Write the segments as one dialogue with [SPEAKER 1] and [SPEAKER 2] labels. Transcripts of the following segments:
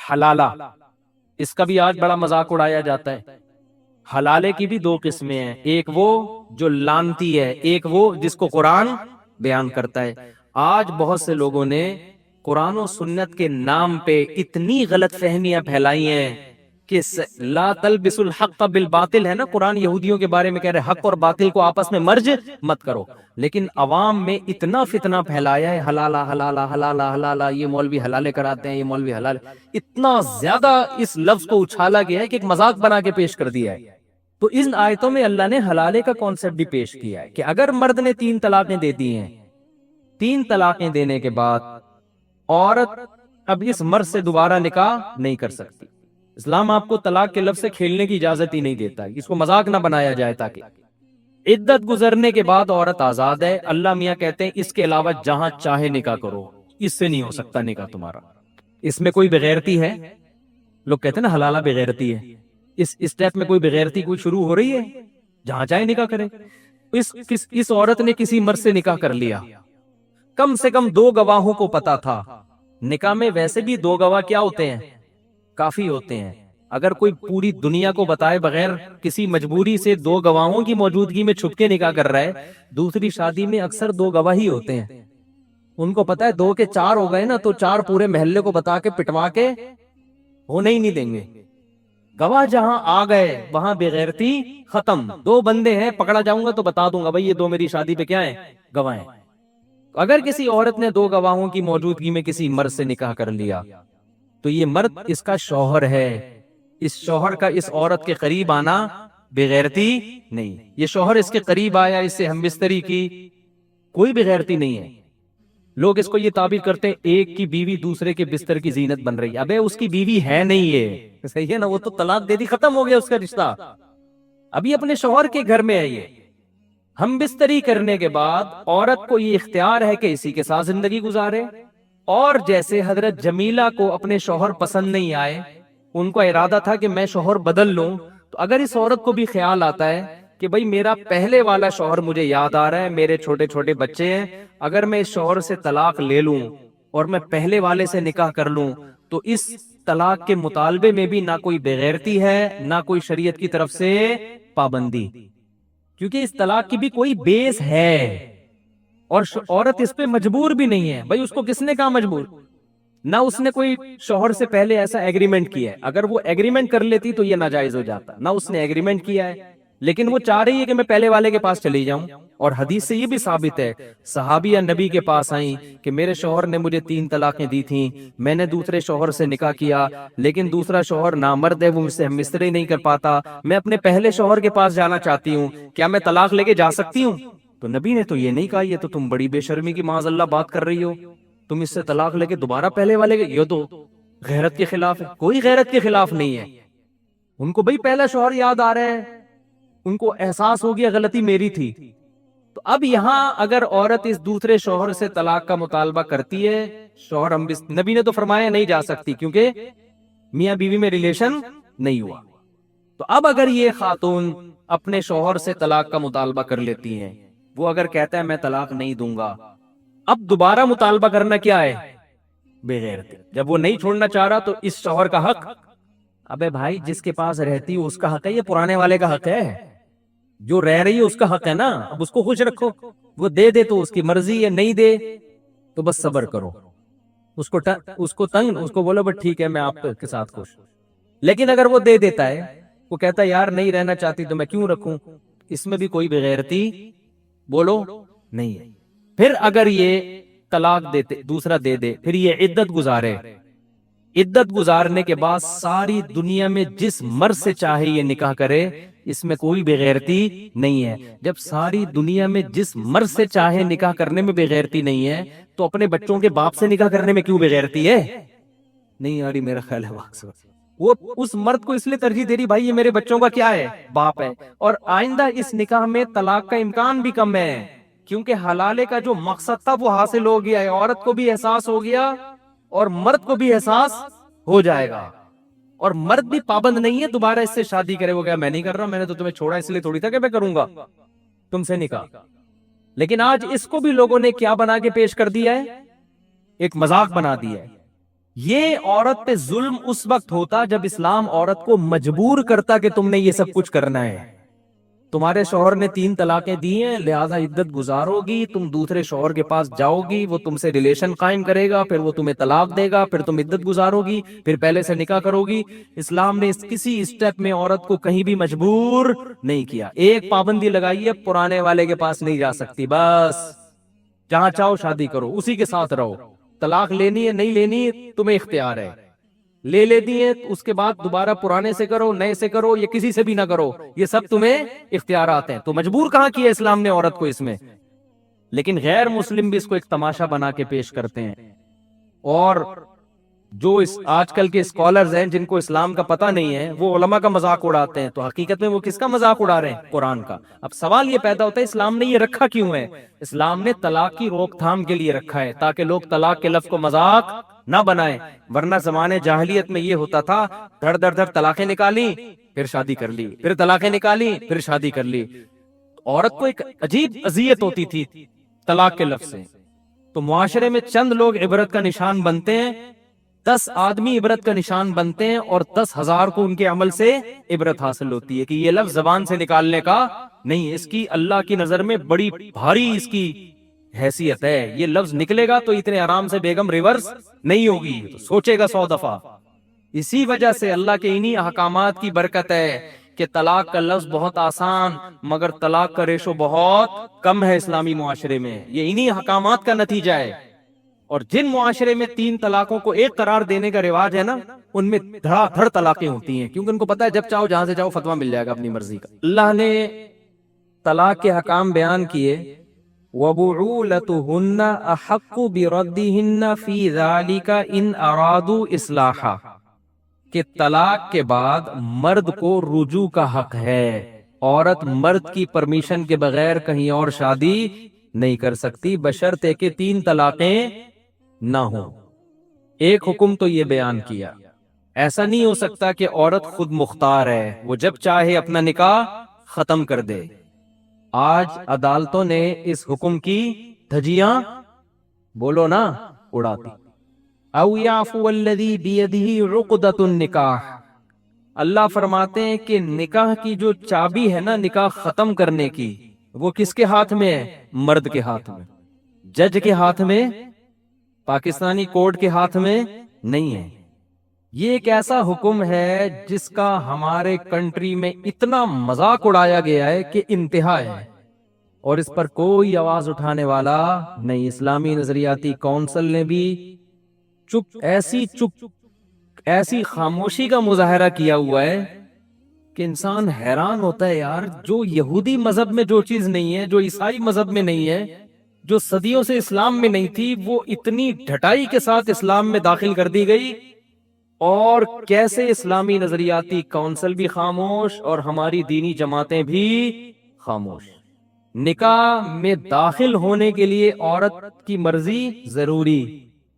[SPEAKER 1] حلالہ، اس کا بھی آج بڑا مذاق اڑایا جاتا ہے۔ حلالے کی بھی دو قسمیں ہیں، ایک وہ جو لانتی ہے، ایک وہ جس کو قرآن بیان کرتا ہے۔ آج بہت سے لوگوں نے قرآن و سنت کے نام پہ اتنی غلط فہمیاں پھیلائی ہیں کہ لا تلبس الحق بالباطل ہے نا، قرآن یہودیوں کے بارے میں کہہ رہے حق اور باطل کو آپس میں مرج مت کرو، لیکن عوام میں اتنا فتنہ پھیلایا ہے حلالہ حلالہ حلالہ حلالہ، یہ مولوی حلالے کراتے ہیں، یہ مولوی حلال، اتنا زیادہ اس لفظ کو اچھالا گیا ہے کہ ایک مذاق بنا کے پیش کر دیا ہے۔ تو ان آیتوں میں اللہ نے حلالے کا کانسیپٹ بھی پیش کیا ہے کہ اگر مرد نے 3 طلاقیں دے دی ہیں، 3 طلاقیں دینے کے بعد عورت اب اس مرد سے دوبارہ نکاح نہیں کر سکتی۔ اسلام آپ کو طلاق کے لفظ سے کھیلنے کی اجازت ہی نہیں دیتا، اس کو مذاق نہ بنایا جائے، تاکہ عدت گزرنے کے بعد عورت آزاد ہے۔ اللہ میاں کہتے ہیں اس کے علاوہ جہاں چاہے نکاح کرو، اس سے نہیں ہو سکتا نکاح تمہارا۔ اس میں کوئی بغیرتی ہے؟ لوگ کہتے ہیں نا حلالہ بغیرتی ہے، اس اسٹیپ میں کوئی بغیرتی کوئی شروع ہو رہی ہے؟ جہاں چاہے نکاح کرے۔ اس عورت نے کسی مرد سے نکاح کر لیا، کم سے کم 2 گواہوں کو پتا تھا۔ نکاح میں ویسے بھی 2 گواہ کیا ہوتے ہیں؟ کافی ہوتے ہیں۔ اگر کوئی پوری دنیا کو بتائے بغیر کسی مجبوری سے 2 گواہوں کی موجودگی میں چھپ کے نکاح کر رہا ہے، دوسری شادی میں اکثر 2 گواہ ہی ہوتے ہیں۔ ان کو پتا ہے 2 کے 4 ہو گئے نا تو 4 پورے محلے کو بتا کے پٹوا کے ہونے ہی نہیں دیں گے۔ گواہ جہاں آ گئے وہاں بغیرتی ختم۔ 2 بندے ہیں، پکڑا جاؤں گا تو بتا دوں گا بھائی یہ 2 میری شادی پہ کیا ہیں؟ گواہ ہیں۔ اگر کسی عورت نے 2 گواہوں کی موجودگی میں کسی مرد سے نکاح کر لیا تو یہ مرد اس کا شوہر ہے، اس شوہر کا اس عورت کے قریب آنا بغیرتی نہیں۔ یہ شوہر اس کے قریب آیا، اس سے ہم بستری کی، کوئی بغیرتی نہیں ہے۔ لوگ اس کو یہ تعبیر کرتے ہیں ایک کی بیوی دوسرے کے بستر کی زینت بن رہی ہے۔ ابے اس کی بیوی ہے نہیں، یہ صحیح ہے نا، وہ تو طلاق دے دی، ختم ہو گیا اس کا رشتہ، ابھی اپنے شوہر کے گھر میں ہے۔ یہ ہم بستری کرنے کے بعد عورت کو یہ اختیار ہے کہ اسی کے ساتھ زندگی گزارے، اور جیسے حضرت جمیلہ کو اپنے شوہر پسند نہیں آئے، ان کو ارادہ تھا کہ میں شوہر بدل لوں، تو اگر اس عورت کو بھی خیال آتا ہے کہ بھئی میرا پہلے والا شوہر مجھے یاد آ رہا ہے، میرے چھوٹے چھوٹے بچے ہیں، اگر میں اس شوہر سے طلاق لے لوں اور میں پہلے والے سے نکاح کر لوں تو اس طلاق کے مطالبے میں بھی نہ کوئی بغیرتی ہے نہ کوئی شریعت کی طرف سے پابندی، کیونکہ اس طلاق کی بھی کوئی بیس ہے اور عورت اس پہ مجبور بھی نہیں ہے۔ بھئی اس کو کس نے کہا مجبور؟ نہ اس نے کوئی شوہر سے پہلے ایسا ایگریمنٹ کیا ہے، اگر وہ ایگریمنٹ کر لیتی تو یہ ناجائز ہو جاتا، نہ اس نے ایگریمنٹ کیا ہے، لیکن وہ چاہ رہی ہے کہ میں پہلے والے کے پاس چلی جاؤں۔ اور حدیث سے یہ بھی ثابت ہے، صحابیہ نبی کے پاس آئیں کہ میرے شوہر نے مجھے 3 طلاقیں دی تھیں، میں نے دوسرے شوہر سے نکاح کیا، لیکن دوسرا شوہر نامرد ہے، وہ مجھ سے ہم بستری نہیں کر پاتا، میں اپنے پہلے شوہر کے پاس جانا چاہتی ہوں، کیا میں طلاق لے کے جا سکتی ہوں؟ تو نبی نے تو یہ نہیں کہا، یہ تو تم بڑی بے شرمی کی معاذ اللہ بات کر رہی ہو، تم اس سے طلاق لے کے دوبارہ پہلے والے کے، یہ تو غیرت کے خلاف ہے۔ کوئی غیرت کے خلاف نہیں ہے، ان کو بھئی پہلا شوہر یاد آ رہا ہے، ان کو احساس ہو گیا غلطی میری تھی۔ تو اب یہاں اگر عورت اس دوسرے شوہر سے طلاق کا مطالبہ کرتی ہے، شوہر نبی نے تو فرمایا نہیں جا سکتی کیونکہ میاں بیوی میں ریلیشن نہیں ہوا۔ تو اب اگر یہ خاتون اپنے شوہر سے طلاق کا مطالبہ کر لیتی ہیں، وہ اگر کہتا ہے میں طلاق نہیں دوں گا، اب دوبارہ مطالبہ کرنا کیا ہے؟ بغیرتی۔ جب وہ نہیں چھوڑنا چاہ رہا تو اس شوہر کا حق، ابے بھائی جس کے پاس رہتی اس کا حق ہے، یہ پرانے والے کا حق ہے، جو رہ رہی ہے اس کا حق ہے نا، اب اس کو خوش رکھو، وہ دے دے تو اس کی مرضی ہے، نہیں دے تو بس صبر کرو، اس کو تنگ، اس کو بولو بس ٹھیک ہے میں آپ کے ساتھ خوش۔ لیکن اگر وہ دے دیتا ہے، وہ کہتا ہے یار نہیں رہنا چاہتی تو میں کیوں رکھوں، اس میں بھی کوئی بغیرتی بولو نہیں ہے۔ پھر اگر یہ طلاق دیتے دوسرا دے دے، پھر یہ عدت گزارے، عدت گزارنے کے بعد ساری دنیا میں جس مرد سے چاہے یہ نکاح کرے، اس میں کوئی بغیرتی نہیں ہے۔ جب ساری دنیا میں جس مرد سے چاہے نکاح کرنے میں بغیرتی نہیں ہے تو اپنے بچوں کے باپ سے نکاح کرنے میں کیوں بغیرتی ہے؟ نہیں یاری میرا خیال ہے وہ اس مرد کو اس لیے ترجیح دے رہی بھائی یہ میرے بچوں کا کیا ہے؟ باپ ہے، اور آئندہ اس نکاح میں طلاق کا امکان بھی کم ہے، کیونکہ حلالے کا جو مقصد تھا وہ حاصل ہو گیا ہے، عورت کو بھی احساس ہو گیا اور مرد کو بھی احساس ہو جائے گا، اور مرد بھی پابند نہیں ہے دوبارہ اس سے شادی کرے، وہ کہا میں نہیں کر رہا، میں نے تو تمہیں چھوڑا اس لیے تھوڑی تھا کہ میں کروں گا تم سے نکاح۔ لیکن آج اس کو بھی لوگوں نے کیا بنا کے پیش کر دیا ہے؟ ایک مذاق بنا دیا ہے یہ عورت پہ ظلم اس وقت ہوتا جب اسلام عورت کو مجبور کرتا کہ تم نے یہ سب کچھ کرنا ہے. تمہارے شوہر نے 3 طلاقیں دی ہیں، لہذا عدت گزارو گی، تم دوسرے شوہر کے پاس جاؤ گی، وہ تم سے ریلیشن قائم کرے گا، پھر وہ تمہیں طلاق دے گا، پھر تم عدت گزارو گی، پھر پہلے سے نکاح کرو گی. اسلام نے کسی اسٹیپ میں عورت کو کہیں بھی مجبور نہیں کیا. ایک پابندی لگائی ہے، پرانے والے کے پاس نہیں جا سکتی، بس جہاں چاہو شادی کرو، اسی کے ساتھ رہو. طلاق لینی ہے نہیں لینی تمہیں اختیار ہے، لے لیتی ہے اس کے بعد دوبارہ پرانے سے کرو، نئے سے کرو، یا کسی سے بھی نہ کرو، یہ سب تمہیں اختیارات ہیں. تو مجبور کہاں کیا اسلام نے عورت کو اس میں؟ لیکن غیر مسلم بھی اس کو ایک تماشا بنا کے پیش کرتے ہیں. اور جو آج کل کے اسکالرز ہیں جن کو اسلام کا پتہ نہیں ہے، وہ علماء کا مذاق اڑاتے ہیں. تو حقیقت میں وہ کس کا مذاق اڑا رہے ہیں؟ قرآن کا. اب سوال یہ پیدا ہوتا ہے اسلام نے یہ رکھا کیوں ہے؟ اسلام نے طلاق کی روک تھام کے لیے رکھا ہے تاکہ لوگ طلاق کے لفظ کو مذاق نہ بنائیں. ورنہ زمانے جاہلیت میں یہ ہوتا تھا، دھڑ دھڑ دھڑ طلاقیں نکالی پھر شادی کر لی، پھر طلاقیں نکالی پھر شادی کر لی. عورت کو ایک عجیب اذیت ہوتی تھی طلاق کے لفظ سے. تو معاشرے میں چند لوگ عبرت کا نشان بنتے ہیں، 10 آدمی عبرت کا نشان بنتے ہیں، اور 10,000 کو ان کے عمل سے عبرت حاصل ہوتی ہے کہ یہ لفظ زبان سے نکالنے کا نہیں، اس کی اللہ کی نظر میں بڑی بھاری اس کی حیثیت ہے. یہ لفظ نکلے گا تو اتنے آرام سے بیگم ریورس نہیں ہوگی، تو سوچے گا 100 دفعہ. اسی وجہ سے اللہ کے انہی احکامات کی برکت ہے کہ طلاق کا لفظ بہت آسان مگر طلاق کا ریشو بہت کم ہے اسلامی معاشرے میں. یہ انہی احکامات کا نتیجہ ہے. اور جن معاشرے میں 3 طلاقوں کو ایک قرار دینے کا رواج ہے نا، ان میں دھڑا دھڑ طلاقیں ہوتی ہیں، کیونکہ ان کو پتا ہے جب چاہو جہاں سے چاہو فتویٰ مل جائے گا اپنی مرضی کا. اللہ نے طلاق کے حکام بیان کیے، وَبُعُولَتُهُنَّ أَحَقُّ بِرَدِّهِنَّ فِي ذَلِكَ إِنْ أَرَادُوا إِصْلَاحًا، کہ طلاق کے بعد مرد کو رجوع کا حق ہے. عورت مرد کی پرمیشن کے بغیر کہیں اور شادی نہیں کر سکتی، بشرطے کہ 3 طلاقیں نہ ہوں. ایک حکم تو یہ بیان کیا. ایسا نہیں ہو سکتا کہ عورت خود مختار ہے، وہ جب چاہے اپنا نکاح ختم کر دے. آج عدالتوں نے اس حکم کی دھجیاں بولو نا اڑاتی. او یعفو الذی بیدہ عقدۃ النکاح، اللہ فرماتے ہیں کہ نکاح کی جو چابی ہے نا نکاح ختم کرنے کی، وہ کس کے ہاتھ میں ہے؟ مرد کے ہاتھ میں. جج کے ہاتھ میں، پاکستانی کورٹ کے ہاتھ میں نہیں ہے. یہ ایک ایسا حکم ہے جس کا ہمارے کنٹری میں اتنا مذاق اڑایا گیا ہے کہ انتہا ہے، اور اس پر کوئی آواز اٹھانے والا نہیں. اسلامی نظریاتی کونسل نے بھی ایسی خاموشی کا مظاہرہ کیا ہوا ہے کہ انسان حیران ہوتا ہے. یار، جو یہودی مذہب میں جو چیز نہیں ہے، جو عیسائی مذہب میں نہیں ہے، جو صدیوں سے اسلام میں نہیں تھی، وہ اتنی ڈھٹائی کے ساتھ اسلام میں داخل کر دی گئی. اور کیسے اسلامی نظریاتی کونسل بھی خاموش اور ہماری دینی جماعتیں بھی خاموش. نکاح میں داخل ہونے کے لیے عورت کی مرضی ضروری.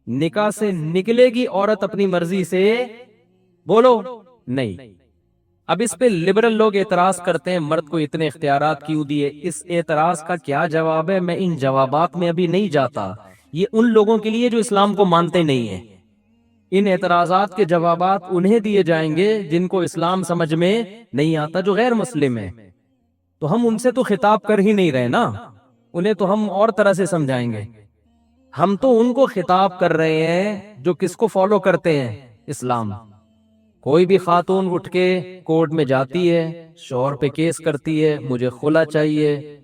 [SPEAKER 1] نکاح سے نکلے گی عورت اپنی مرضی سے، بولو نہیں. اب اس پہ لبرل لوگ اعتراض کرتے ہیں مرد کو اتنے اختیارات کیوں دیے. اس اعتراض کا کیا جواب ہے؟ میں ان جوابات میں ابھی نہیں جاتا. یہ ان لوگوں کے لیے جو اسلام کو مانتے نہیں ہیں. ان اعتراضات کے جوابات انہیں دیے جائیں گے جن کو اسلام سمجھ میں نہیں آتا، جو غیر مسلم ہیں. تو ہم ان سے تو خطاب کر ہی نہیں رہے نا، انہیں تو ہم اور طرح سے سمجھائیں گے. ہم تو ان کو خطاب کر رہے ہیں جو کس کو فالو کرتے ہیں؟ اسلام. کوئی بھی خاتون اٹھ کے کورٹ میں جاتی ہے، شوہر پہ کیس کرتی ہے، مجھے خلا چاہیے.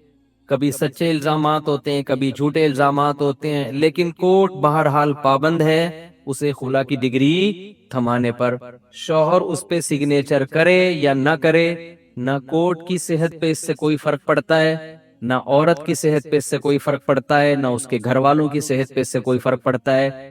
[SPEAKER 1] کبھی سچے الزامات ہوتے ہیں، کبھی جھوٹے الزامات ہوتے ہیں، لیکن کورٹ بہرحال پابند ہے اسے خلا کی ڈگری تھمانے پر. شوہر اس پہ سگنیچر کرے یا نہ کرے، نہ کورٹ کی صحت پہ اس سے کوئی فرق پڑتا ہے، نہ عورت کی صحت پہ اس سے کوئی فرق پڑتا ہے، نہ اس کے گھر والوں کی صحت پہ اس سے کوئی فرق پڑتا ہے.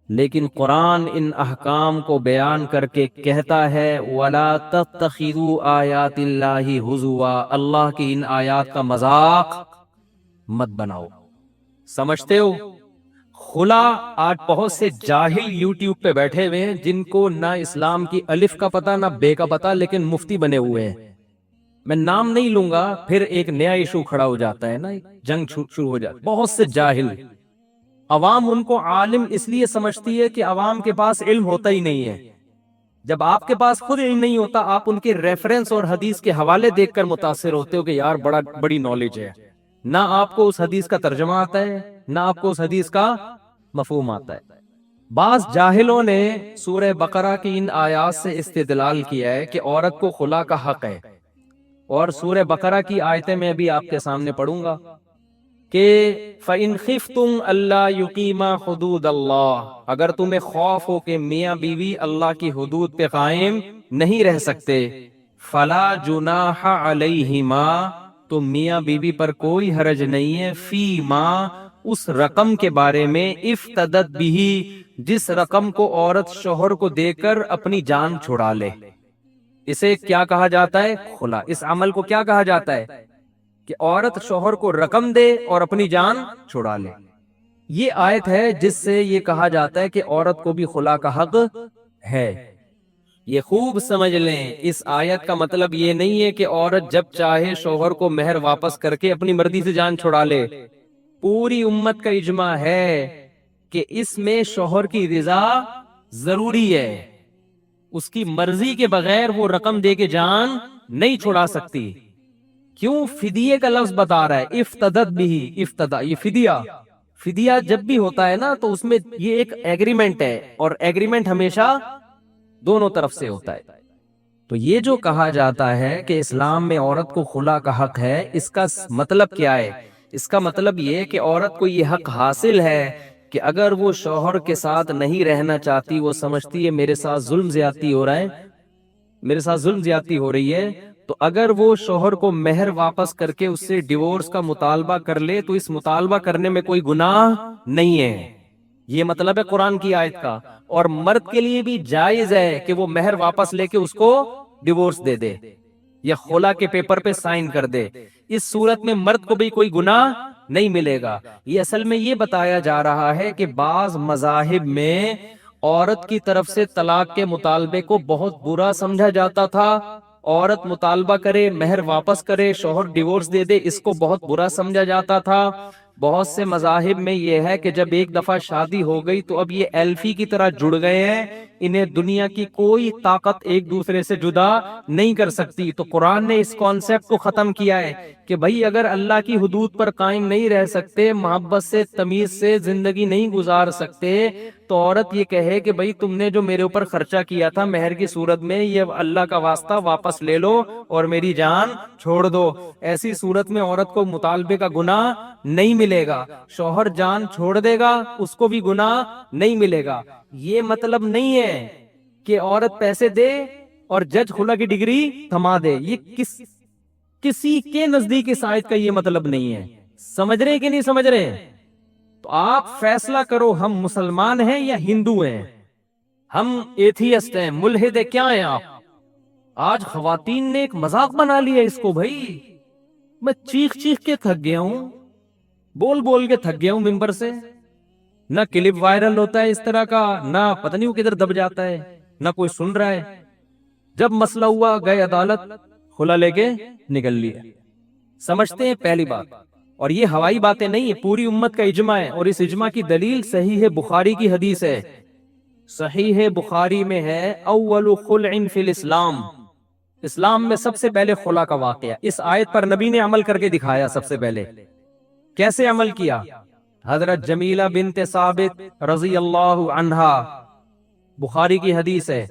[SPEAKER 1] لیکن قرآن ان احکام کو بیان کر کے کہتا ہے وَلَا تَتَّخِذُوا آیَاتِ اللَّهِ هُزُوًا، اللہ کی ان آیات کا مذاق مت بناؤ. سمجھتے ہو؟ خلا آج بہت سے جاہل یوٹیوب پہ بیٹھے ہوئے ہیں جن کو نہ اسلام کی الف کا پتہ نہ بے کا پتہ، لیکن مفتی بنے ہوئے ہیں. میں نام نہیں لوں گا، پھر ایک نیا ایشو کھڑا ہو جاتا ہے نا، جنگ شروع ہو جاتا ہے. بہت سے جاہل عوام ان کو عالم اس لیے سمجھتی ہے کہ عوام کے پاس علم ہوتا ہی نہیں ہے. جب آپ کے پاس خود علم نہیں ہوتا، آپ ان کے ریفرنس اور حدیث کے حوالے دیکھ کر متاثر ہوتے ہو کہ یار بڑی نالج ہے. نہ آپ کو اس حدیث کا ترجمہ آتا ہے، نہ آپ کو اس حدیث کا مفہوم آتا ہے. بعض جاہلوں نے سورہ بقرہ کی ان آیات سے استدلال کیا ہے کہ عورت کو خلا کا حق ہے، اور سورہ بقرہ کی آیتیں میں ابھی آپ کے سامنے پڑھوں گا کہ فَإِنْ خِفْتُمْ أَلَّا يُقِيمَا حُدُودَ اللَّهِ، اگر تمہیں خوف ہو کہ میاں بیوی اللہ کی حدود پہ قائم نہیں رہ سکتے، فَلَا جُنَاحَ عَلَيْهِمَا، تو میاں بیوی پر کوئی حرج نہیں ہے، فی ما، اس رقم کے بارے میں، افتدت بھی، جس رقم کو عورت شوہر کو دے کر اپنی جان چھڑا لے. اسے کیا کہا جاتا ہے؟ خلا. اس عمل کو کیا کہا جاتا ہے؟ کہ عورت شوہر کو رقم دے اور اپنی جان چھڑا لے. یہ آیت ہے جس سے یہ کہا جاتا ہے کہ عورت کو بھی خلا کا حق ہے. یہ خوب سمجھ لیں، اس آیت کا مطلب یہ نہیں ہے کہ عورت جب چاہے شوہر کو مہر واپس کر کے اپنی مرضی سے جان چھڑا لے. پوری امت کا اجماع ہے کہ اس میں شوہر کی رضا ضروری ہے. اس کی مرضی کے بغیر وہ رقم دے کے جان نہیں چھڑا سکتی. کیوں؟ فدیے کا لفظ بتا رہا ہے، افتدت بھی، افتدا، یہ فدیہ جب بھی ہوتا ہے نا تو اس میں یہ ایک ایگریمنٹ ہے، اور ایگریمنٹ ہمیشہ دونوں طرف سے ہوتا ہے. تو یہ جو کہا جاتا ہے کہ اسلام میں عورت کو خلا کا حق ہے، اس کا مطلب کیا ہے؟ اس کا مطلب یہ ہے کہ عورت کو یہ حق حاصل ہے کہ اگر وہ شوہر کے ساتھ نہیں رہنا چاہتی، وہ سمجھتی ہے میرے ساتھ ظلم زیادتی ہو رہا ہے، میرے ساتھ ظلم زیادتی ہو رہی ہے، تو اگر وہ شوہر کو مہر واپس کر کے اس سے ڈیورس کا مطالبہ کر لے تو اس مطالبہ کرنے میں کوئی گناہ نہیں ہے. یہ مطلب ہے قرآن کی آیت کا. اور مرد کے لیے بھی جائز ہے کہ وہ مہر واپس لے کے اس کو ڈیورس دے دے یا خلا کے پیپر پہ سائن کر دے. اس صورت میں مرد کو بھی کوئی گناہ نہیں ملے گا. یہ اصل میں یہ بتایا جا رہا ہے کہ بعض مذاہب میں عورت کی طرف سے طلاق کے مطالبے کو بہت برا سمجھا جاتا تھا. عورت مطالبہ کرے، مہر واپس کرے، شوہر ڈیورس دے دے، اس کو بہت برا سمجھا جاتا تھا. بہت سے مذاہب میں یہ ہے کہ جب ایک دفعہ شادی ہو گئی تو اب یہ ایلفی کی طرح جڑ گئے ہیں، انہیں دنیا کی کوئی طاقت ایک دوسرے سے جدا نہیں کر سکتی. تو قرآن نے اس کانسیپٹ کو ختم کیا ہے کہ بھائی اگر اللہ کی حدود پر قائم نہیں رہ سکتے، محبت سے، تمیز سے زندگی نہیں گزار سکتے، تو عورت یہ کہے کہ بھائی تم نے جو میرے اوپر خرچہ کیا تھا مہر کی صورت میں، یہ اللہ کا واسطہ واپس لے لو اور میری جان چھوڑ دو. ایسی صورت میں عورت کو مطالبے کا گناہ نہیں ملے گا. شوہر جان چھوڑ دے گا، اس کو بھی گناہ نہیں ملے گا. یہ مطلب نہیں ہے کہ عورت پیسے دے اور جج خلا کی ڈگری تھما دے. یہ کسی کے نزدیک اس آیت کا یہ مطلب نہیں ہے. سمجھ رہے کہ نہیں سمجھ رہے؟ تو آپ فیصلہ کرو، ہم مسلمان ہیں یا ہندو ہیں، ہم ایتھیسٹ ہیں، ملحد ہیں، کیا ہیں آپ؟ آج خواتین نے ایک مذاق بنا لیا اس کو. بھائی میں چیخ کے تھک گیا ہوں، بول کے تھک گیا ہوں ممبر سے. نہ کلپ وائرل ہوتا ہے اس طرح کا، نہ پتہ نہیں وہ کدھر دب جاتا ہے، نہ کوئی سن رہا ہے. جب مسئلہ ہوا گئے عدالت، خلا لے کے نکل لیا. سمجھتے ہیں پہلی بات. اور یہ ہوائی باتیں نہیں ہیں، پوری امت کا اجماع ہے. اور اس اجماع کی دلیل صحیح بخاری کی حدیث ہے. صحیح بخاری میں ہے، اول خلع فی الاسلام، اسلام میں سب سے پہلے خلا کا واقعہ. اس آیت پر نبی نے عمل کر کے دکھایا. سب سے پہلے کیسے عمل کیا؟ حضرت جمیلہ بنت ثابت رضی اللہ عنہا، بخاری کی حدیث ہے،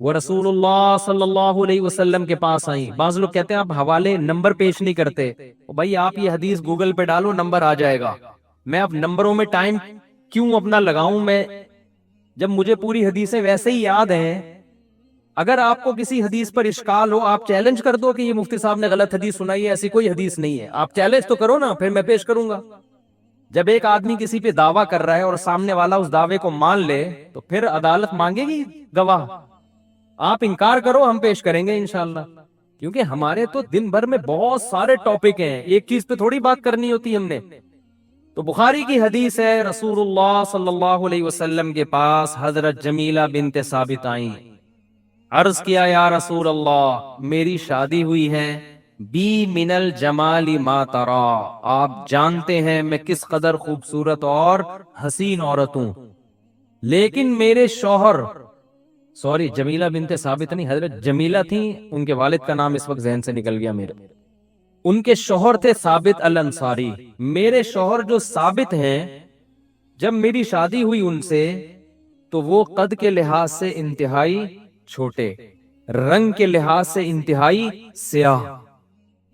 [SPEAKER 1] وہ رسول اللہ صلی اللہ علیہ وسلم کے پاس آئیں. بعض لوگ کہتے ہیں آپ حوالے نمبر پیش نہیں کرتے. بھائی آپ یہ حدیث گوگل پہ ڈالو، نمبر آ جائے گا. میں اب نمبروں میں ٹائم کیوں اپنا لگاؤں؟ میں جب مجھے پوری حدیثیں ویسے ہی یاد ہیں. اگر آپ کو کسی حدیث پر اشکال ہو، آپ چیلنج کر دو کہ یہ مفتی صاحب نے غلط حدیث سنائی ہے. ایسی کوئی حدیث نہیں ہے. آپ چیلنج تو کرو نا، پھر میں پیش کروں گا. جب ایک آدمی کسی پہ دعویٰ کر رہا ہے اور سامنے والا اس دعوے کو مان لے تو پھر عدالت مانگے گی گواہ. آپ انکار کرو، ہم پیش کریں گے انشاءاللہ. کیونکہ ہمارے تو دن بھر میں بہت سارے ٹاپک ہیں، ایک چیز پہ تھوڑی بات کرنی ہوتی ہم نے. تو بخاری کی حدیث ہے، رسول اللہ صلی اللہ علیہ وسلم کے پاس حضرت جمیلہ بنت ثابت آئیں. عرض کیا، یا رسول اللہ، میری شادی ہوئی ہے، بی من الجمال ما ترا، آپ جانتے ہیں میں کس قدر خوبصورت اور حسین عورت ہوں، لیکن میرے شوہر، سوری جمیلہ بنت ثابت نہیں، حضرت جمیلہ تھیں، ان کے والد کا نام اس وقت ذہن سے نکل گیا میرے، ان کے شوہر تھے ثابت الانصاری، میرے شوہر جو ثابت ہیں، جب میری شادی ہوئی ان سے تو وہ قد کے لحاظ سے انتہائی چھوٹے، رنگ کے لحاظ سے انتہائی سیاہ،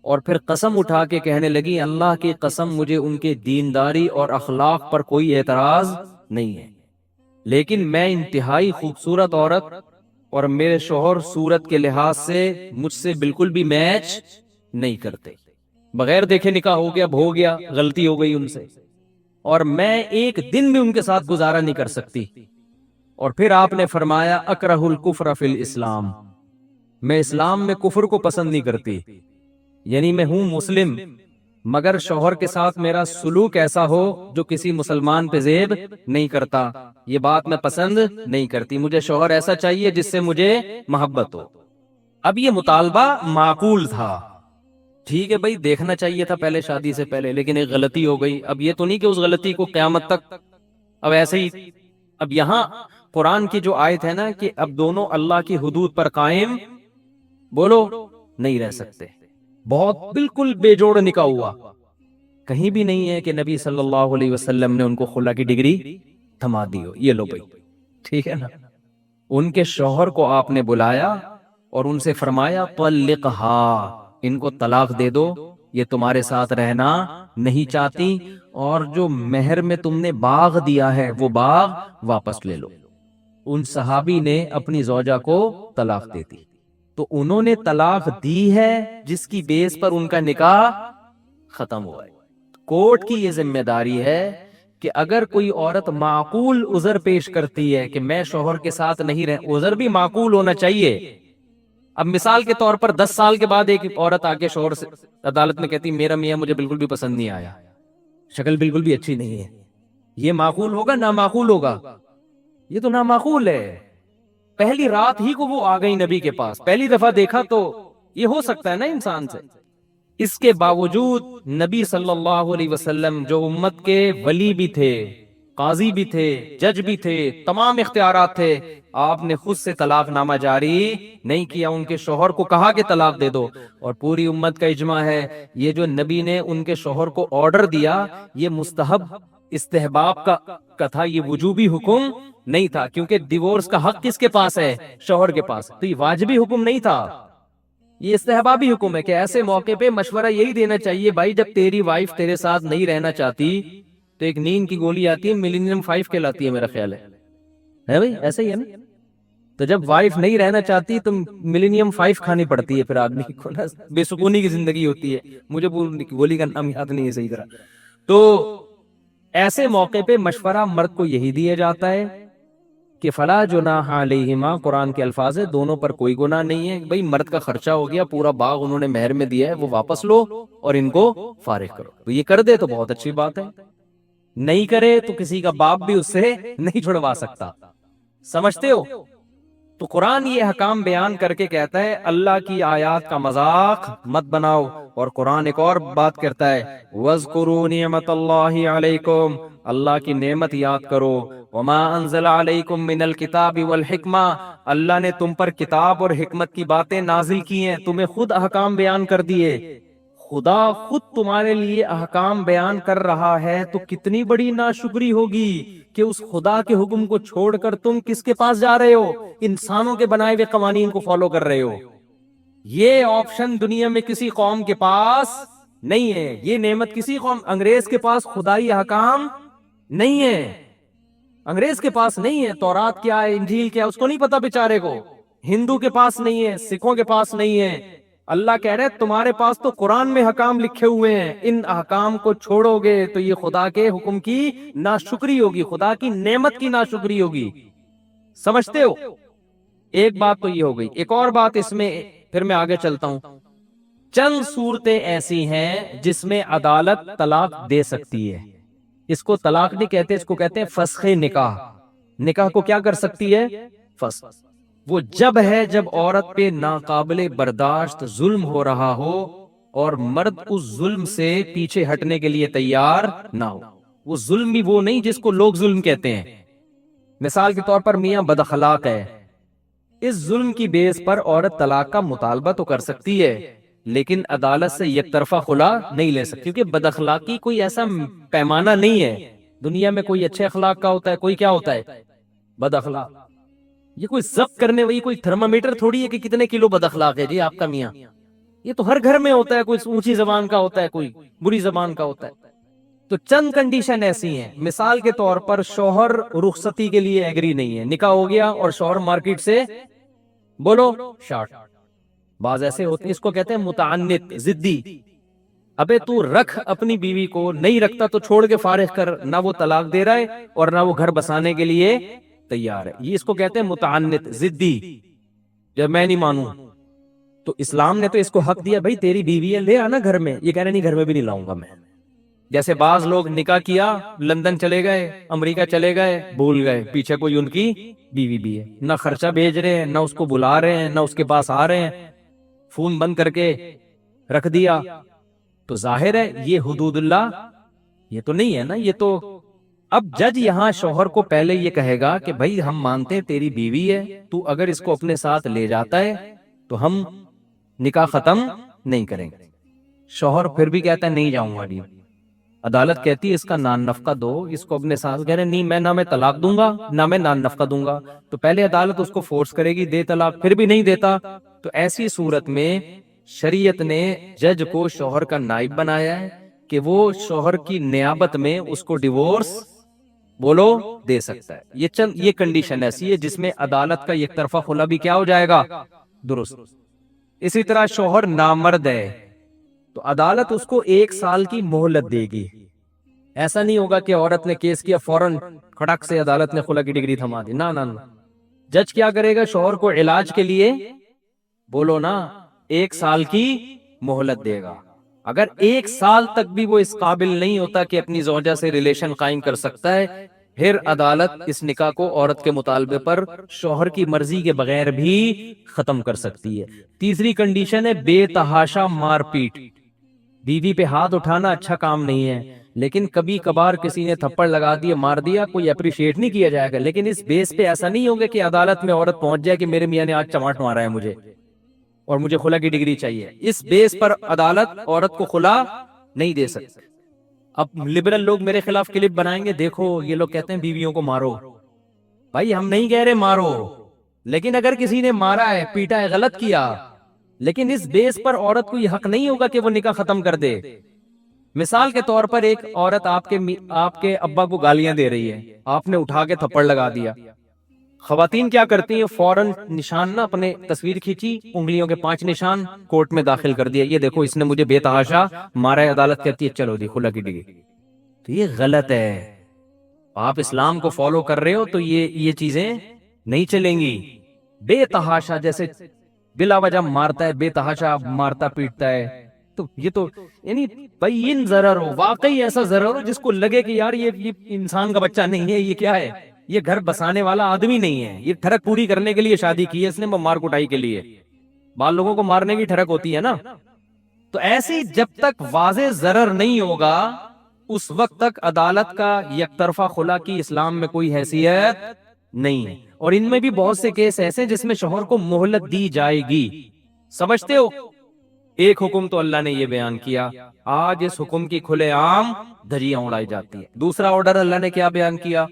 [SPEAKER 1] اور پھر قسم اٹھا کے کہنے لگی اللہ کی قسم مجھے ان کے دینداری اور اخلاق پر کوئی اعتراض نہیں ہے، لیکن میں انتہائی خوبصورت عورت اور میرے شوہر صورت کے لحاظ سے مجھ سے بالکل بھی میچ نہیں کرتے، بغیر دیکھے نکاح ہو گیا، ہو گیا، غلطی ہو گئی ان سے، اور میں ایک دن بھی ان کے ساتھ گزارا نہیں کر سکتی۔ اور پھر آپ نے فرمایا اکرہ الکفر فی الاسلام، میں اسلام میں کفر کو پسند نہیں کرتی، یعنی میں ہوں مسلم مگر شوہر کے ساتھ میرا سلوک ایسا ہو جو کسی مسلمان پہ زیب نہیں کرتا، یہ بات میں پسند نہیں کرتی، مجھے شوہر ایسا چاہیے جس سے مجھے محبت ہو۔ اب یہ مطالبہ معقول تھا، ٹھیک ہے بھائی دیکھنا چاہیے تھا پہلے شادی سے پہلے، لیکن ایک غلطی ہو گئی، اب یہ تو نہیں کہ اس غلطی کو قیامت تک اب ایسے ہی، اب یہاں قرآن کی جو آیت ہے نا کہ اب دونوں اللہ کی حدود پر قائم بولو نہیں رہ سکتے، بہت بالکل بے جوڑ نکاح ہوا، کہیں بھی نہیں ہے کہ نبی صلی اللہ علیہ وسلم نے ان کو خلا کی ڈگری تھما دی ہو، یہ لو بھائی، ٹھیک ہے نا، ان کے شوہر کو آپ نے بلایا اور ان سے فرمایا طلقھا، ان کو طلاق دے دو، یہ تمہارے ساتھ رہنا نہیں چاہتی، اور جو مہر میں تم نے باغ دیا ہے وہ باغ واپس لے لو۔ ان صحابی نے اپنی زوجہ کو طلاق دے دی، تو انہوں نے طلاق دی ہے جس کی بیس پر ان کا نکاح ختم ہوا ہے۔ کورٹ کی یہ ذمہ داری ہے کہ اگر کوئی عورت معقول عذر پیش کرتی ہے کہ میں شوہر کے ساتھ نہیں رہ، عذر بھی معقول ہونا چاہیے۔ اب مثال کے طور پر 10 سال کے بعد ایک عورت آ کے شوہر سے عدالت میں کہتی میرا میاں مجھے بالکل بھی پسند نہیں آیا، شکل بالکل بھی اچھی نہیں ہے، یہ معقول ہوگا نامعقول ہوگا؟ یہ تو نامعقول ہے۔ پہلی رات ہی کو وہ آ گئی نبی کے پاس، پہلی دفعہ دیکھا تو یہ ہو سکتا ہے نا انسان سے، اس کے باوجود نبی صلی اللہ علیہ وسلم جو امت کے ولی بھی تھے، قاضی بھی تھے، جج بھی تھے، تمام اختیارات تھے، آپ نے خود سے طلاق نامہ جاری نہیں کیا، ان کے شوہر کو کہا کہ طلاق دے دو، اور پوری امت کا اجماع ہے یہ جو نبی نے ان کے شوہر کو آرڈر دیا یہ مستحب استحباب کا تھا، یہ وجوبی حکم نہیں تھا، کیونکہ ڈیورس کا حق کس کے پاس ہے؟ شوہر کے پاس، تو یہ واجبی حکم نہیں تھا، یہ استحبابی حکم ہے کہ ایسے موقع پہ مشورہ یہی دینا چاہیے بھائی جب تیری وائف تیرے ساتھ نہیں رہنا چاہتی تو ایک نیند کی گولی آتی ہے ملینیم 5 کہلاتی ہے میرا خیال ہے بھائی، ایسا ہی ہے نا، تو جب وائف نہیں رہنا چاہتی تو ملینیم 5 کھانی پڑتی ہے، پھر آدمی کو نا بے سکونی کی زندگی ہوتی ہے، مجھے گولی کا نام یاد نہیں ہے صحیح طرح، تو ایسے موقع پہ مشورہ مرد کو یہی دیا جاتا ہے کہ فلا جناح علیہما، قرآن کے الفاظ ہے دونوں پر کوئی گناہ نہیں ہے، بھئی مرد کا خرچہ ہو گیا، پورا باغ انہوں نے مہر میں دیا ہے وہ واپس لو اور ان کو فارغ کرو، تو یہ کر دے تو بہت اچھی بات ہے، نہیں کرے تو کسی کا باپ بھی اس سے نہیں چھڑوا سکتا، سمجھتے ہو؟ تو قرآن یہ حکام بیان کر کے کہتا ہے اللہ کی آیات کا مذاق مت بناؤ، اور قرآن ایک اور بات کرتا ہے وَاذْكُرُوا نِعْمَةَ اللَّهِ عَلَيْكُمْ، اللہ کی نعمت یاد کرو، وَمَا أَنزَلَ عَلَيْكُمْ مِنَ الْكِتَابِ وَالْحِكْمَةِ، اللہ نے تم پر کتاب اور حکمت کی باتیں نازل کی ہیں، تمہیں خود احکام بیان کر دیے، خدا خود تمہارے لیے احکام بیان کر رہا ہے، تو کتنی بڑی ناشکری ہوگی کہ اس خدا کے حکم کو چھوڑ کر تم کس کے پاس جا رہے ہو؟ انسانوں کے بنائے ہوئے قوانین کو فالو کر رہے ہو۔ یہ آپشن دنیا میں کسی قوم کے پاس نہیں ہے، یہ نعمت کسی قوم، انگریز کے پاس خدائی احکام نہیں ہے، انگریز کے پاس نہیں ہے، تورات کیا ہے، انجیل کیا ہے اس کو نہیں پتا بیچارے کو، ہندو کے پاس نہیں ہے، سکھوں کے پاس نہیں ہے، اللہ کہہ رہے تمہارے پاس تو قرآن میں حکام لکھے ہوئے ہیں، ان احکام کو چھوڑو گے تو یہ خدا کے حکم کی ناشکری ہوگی، خدا کی نعمت کی ناشکری ہوگی، سمجھتے ہو؟ ایک بات تو یہ ہو گئی، ایک اور بات اس میں پھر میں آگے چلتا ہوں، چند صورتیں ایسی ہیں جس میں عدالت طلاق دے سکتی ہے، اس کو طلاق نہیں کہتے، اس کو کہتے ہیں فسخ نکاح، نکاح کو کیا کر سکتی ہے؟ فسخ، وہ جب ہے جب عورت پہ ناقابل برداشت ظلم ہو رہا ہو اور مرد اس ظلم سے پیچھے ہٹنے کے لیے تیار نہ ہو. وہ ظلم بھی وہ نہیں جس کو لوگ ظلم کہتے ہیں. مثال کے طور پر میاں بد اخلاق ہے، اس ظلم کی بیس پر عورت طلاق کا مطالبہ تو کر سکتی ہے لیکن عدالت سے یک طرفہ خلا نہیں لے سکتی، کیونکہ بد اخلاقی کوئی ایسا پیمانہ نہیں ہے. دنیا میں کوئی اچھے اخلاق کا ہوتا ہے، کوئی کیا ہوتا ہے؟ بد اخلاق. یہ کوئی ضبط کرنے والی کوئی تھرمامیٹر تھوڑی ہے کہ کتنے کلو بد اخلاق ہے جی آپ کا میاں. یہ تو ہر گھر میں ہوتا ہے، کوئی اونچی زبان کا ہوتا ہے، کوئی بری زبان کا ہوتا ہے. تو چند کنڈیشن ایسی ہیں. مثال کے طور پر شوہر رخصتی کے لیے ایگری نہیں ہے، نکاح ہو گیا اور شوہر مارکیٹ سے بولو شارٹ. بعض ایسے ہوتے ہیں، اس کو کہتے ہیں متعنت، ضدی. ابے تو رکھ اپنی بیوی کو، نہیں رکھتا تو چھوڑ کے فارغ کر. نہ وہ طلاق دے رہا ہے اور نہ وہ گھر بسانے کے لیے تیار ہے. یہ اس کو کہتے ہیں متعنت، ضدی. جب میں نہیں مانوں تو اسلام نے تو اس کو حق دیا، بھائی تیری بیوی ہے لے آنا گھر میں. یہ کہہ رہے نہیں گھر میں بھی نہیں لاؤں گا میں. جیسے بعض لوگ نکاح کیا، لندن چلے گئے، امریکہ چلے گئے، بھول گئے پیچھے کوئی ان کی بیوی بھی ہے. نہ خرچہ بھیج رہے ہیں، نہ اس کو بلا رہے ہیں، نہ اس کے پاس آ رہے ہیں، فون بند کر کے رکھ دیا. تو ظاہر ہے یہ حدود اللہ یہ تو نہیں ہے نا. یہ تو اب جج یہاں شوہر کو پہلے یہ کہے گا کہ بھائی ہم مانتے ہیں تیری بیوی ہے، تو اگر اس کو اپنے ساتھ لے جاتا ہے تو ہم نکاح ختم نہیں کریں گے. شوہر پھر بھی کہتا ہے نہیں جاؤں گا. عدالت کہتی ہے اس کا نان نفقہ دو. اس کو اپنے ساتھ کہہ رہے نہیں میں نہ میں طلاق دوں گا نہ میں نان نفقہ دوں گا. تو پہلے عدالت اس کو فورس کرے گی دے طلاق، پھر بھی نہیں دیتا تو ایسی صورت میں شریعت نے جج کو شوہر کا نائب بنایا ہے کہ وہ شوہر کی نیابت میں اس کو ڈیورس بولو دے سکتا ہے. یہ کنڈیشن ایسی ہے جس میں عدالت کا یک طرفہ خلا بھی کیا ہو جائے گا؟ درست. اسی طرح شوہر نامرد ہے تو عدالت اس کو 1 سال کی مہلت دے گی. ایسا نہیں ہوگا کہ عورت نے کیس کیا فوراً کھڑک سے عدالت نے خلا کی ڈگری تھما دی. نہ جج کیا کرے گا؟ شوہر کو علاج کے لیے بولو نا 1 سال کی مہلت دے گا. اگر 1 سال تک بھی وہ اس قابل نہیں ہوتا کہ اپنی زوجہ سے ریلیشن قائم کر سکتا ہے، پھر عدالت اس نکاح کو عورت کے مطالبے پر شوہر کی مرضی کے بغیر بھی ختم کر سکتی ہے. تیسری کنڈیشن ہے بے تحاشا مار پیٹ. بیوی پہ ہاتھ اٹھانا اچھا کام نہیں ہے، لیکن کبھی کبھار کسی نے تھپڑ لگا دیا، مار دیا، کوئی اپریشیٹ نہیں کیا جائے گا. لیکن اس بیس پہ ایسا نہیں ہوگا کہ عدالت میں عورت پہنچ جائے کہ میرے میاں نے آج چماٹ مارا ہے مجھے اور مجھے خلا کی ڈگری چاہیے. اس بیس پر عدالت عورت کو خلا نہیں دے سکتی. اب لبرل لوگ میرے خلاف کلپ بنائیں گے، دیکھو یہ لوگ کہتے ہیں بیویوں کو مارو. بھائی ہم نہیں کہہ رہے مارو، لیکن اگر کسی نے مارا ہے، پیٹا ہے، غلط کیا، لیکن اس بیس پر عورت کو یہ حق نہیں ہوگا کہ وہ نکاح ختم کر دے. مثال کے طور پر ایک عورت آپ کے ابا کو گالیاں دے رہی ہے، آپ نے اٹھا کے تھپڑ لگا دیا. خواتین کیا کرتی ہیں؟ فوراً نشان نہ اپنے تصویر کھینچی، انگلیوں کے 5 نشان کورٹ میں داخل کر دیا، یہ دیکھو اس نے مجھے بے تحاشا مارا ہے. عدالت کہتی ہے چلو دی خلا کی ڈگری. تو یہ غلط ہے. آپ اسلام کو فالو کر رہے ہو تو یہ چیزیں نہیں چلیں گی. بے تحاشا جیسے بلا وجہ مارتا ہے، بے تحاشا مارتا پیٹتا ہے، تو یہ تو یعنی بین ضرر ہو، واقعی ایسا ضرر ہو جس کو لگے کہ یار یہ انسان کا بچہ نہیں ہے، یہ کیا ہے، یہ گھر بسانے والا آدمی نہیں ہے، یہ ٹھڑک پوری کرنے کے لیے شادی کی ہے اس نے، مار کٹائی کے لیے. بال لوگوں کو مارنے کی ٹھڑک ہوتی ہے نا. تو ایسی جب تک واضح ضرر نہیں ہوگا اس وقت تک عدالت کا یک طرفہ خلا کی اسلام میں کوئی حیثیت نہیں ہے. اور ان میں بھی بہت سے کیس ایسے جس میں شوہر کو مہلت دی جائے گی. سمجھتے ہو؟ ایک حکم تو اللہ نے یہ بیان کیا، آج اس حکم کی کھلے عام دھجیاں اڑائی جاتی ہیں. دوسرا آرڈر اللہ نے کیا بیان کیا؟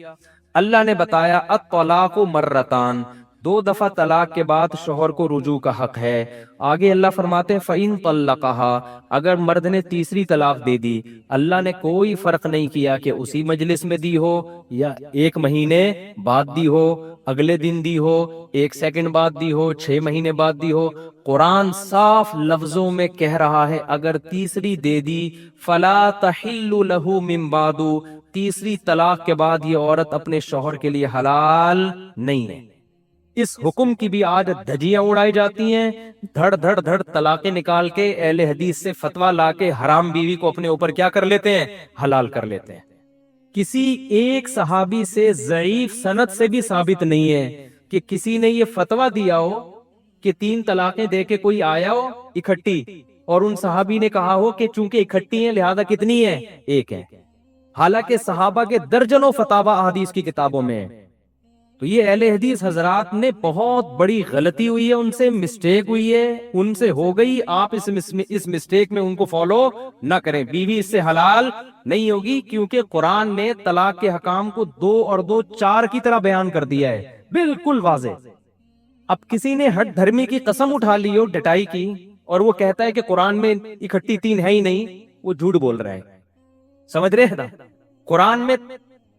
[SPEAKER 1] اللہ نے بتایا الطلاق مرتان، 2 دفعہ طلاق کے بعد شوہر کو رجوع کا حق ہے. آگے اللہ فرماتے ہیں فَإِن طَلَّقَهَا، اگر مرد نے تیسری طلاق دے دی، اللہ نے کوئی فرق نہیں کیا کہ اسی مجلس میں دی ہو یا 1 مہینے بعد دی ہو، اگلے دن دی ہو، 1 سیکنڈ بعد دی ہو، 6 مہینے بعد دی ہو. قرآن صاف لفظوں میں کہہ رہا ہے اگر تیسری دے دی فَلَا تَحِلُّ لَهُ مِن بَعْدُ، تیسری طلاق کے بعد یہ عورت اپنے شوہر کے لیے حلال نہیں ہے. اس حکم کی بھی آج دھجیاں اڑائی جاتی ہیں، دھڑ دھڑ دھڑ طلاقیں نکال کے اہل حدیث سے فتویٰ لا کے حرام بیوی کو اپنے اوپر کیا کر لیتے ہیں؟ حلال کر لیتے ہیں. کسی ایک صحابی سے ضعیف سند سے بھی ثابت نہیں ہے کہ کسی نے یہ فتویٰ دیا ہو کہ 3 طلاقیں دے کے کوئی آیا ہو اکٹھی اور ان صحابی نے کہا ہو کہ چونکہ اکٹھی ہیں لہذا کتنی ہے؟ ایک ہے، حالانکہ صحابہ کے درجنوں فتاوی احادیث کی کتابوں میں ہے۔ تو یہ اہل حدیث حضرات نے بہت بڑی غلطی ہوئی ہے، ان سے مسٹیک ہوئی ہے، ان سے ہو گئی، آپ اس مسٹیک میں ان کو فالو نہ کریں۔ بیوی اس سے حلال نہیں ہوگی، کیونکہ قرآن نے طلاق کے حکام کو 2 اور 2 4 کی طرح بیان کر دیا ہے، بالکل واضح۔ اب کسی نے ہٹ دھرمی کی قسم اٹھا لی ہو ڈٹائی کی، اور وہ کہتا ہے کہ قرآن میں اکٹھی 3 ہے ہی نہیں، وہ جھوٹ بول رہا ہے۔ سمجھ رہے ہیں نا؟ قرآن میں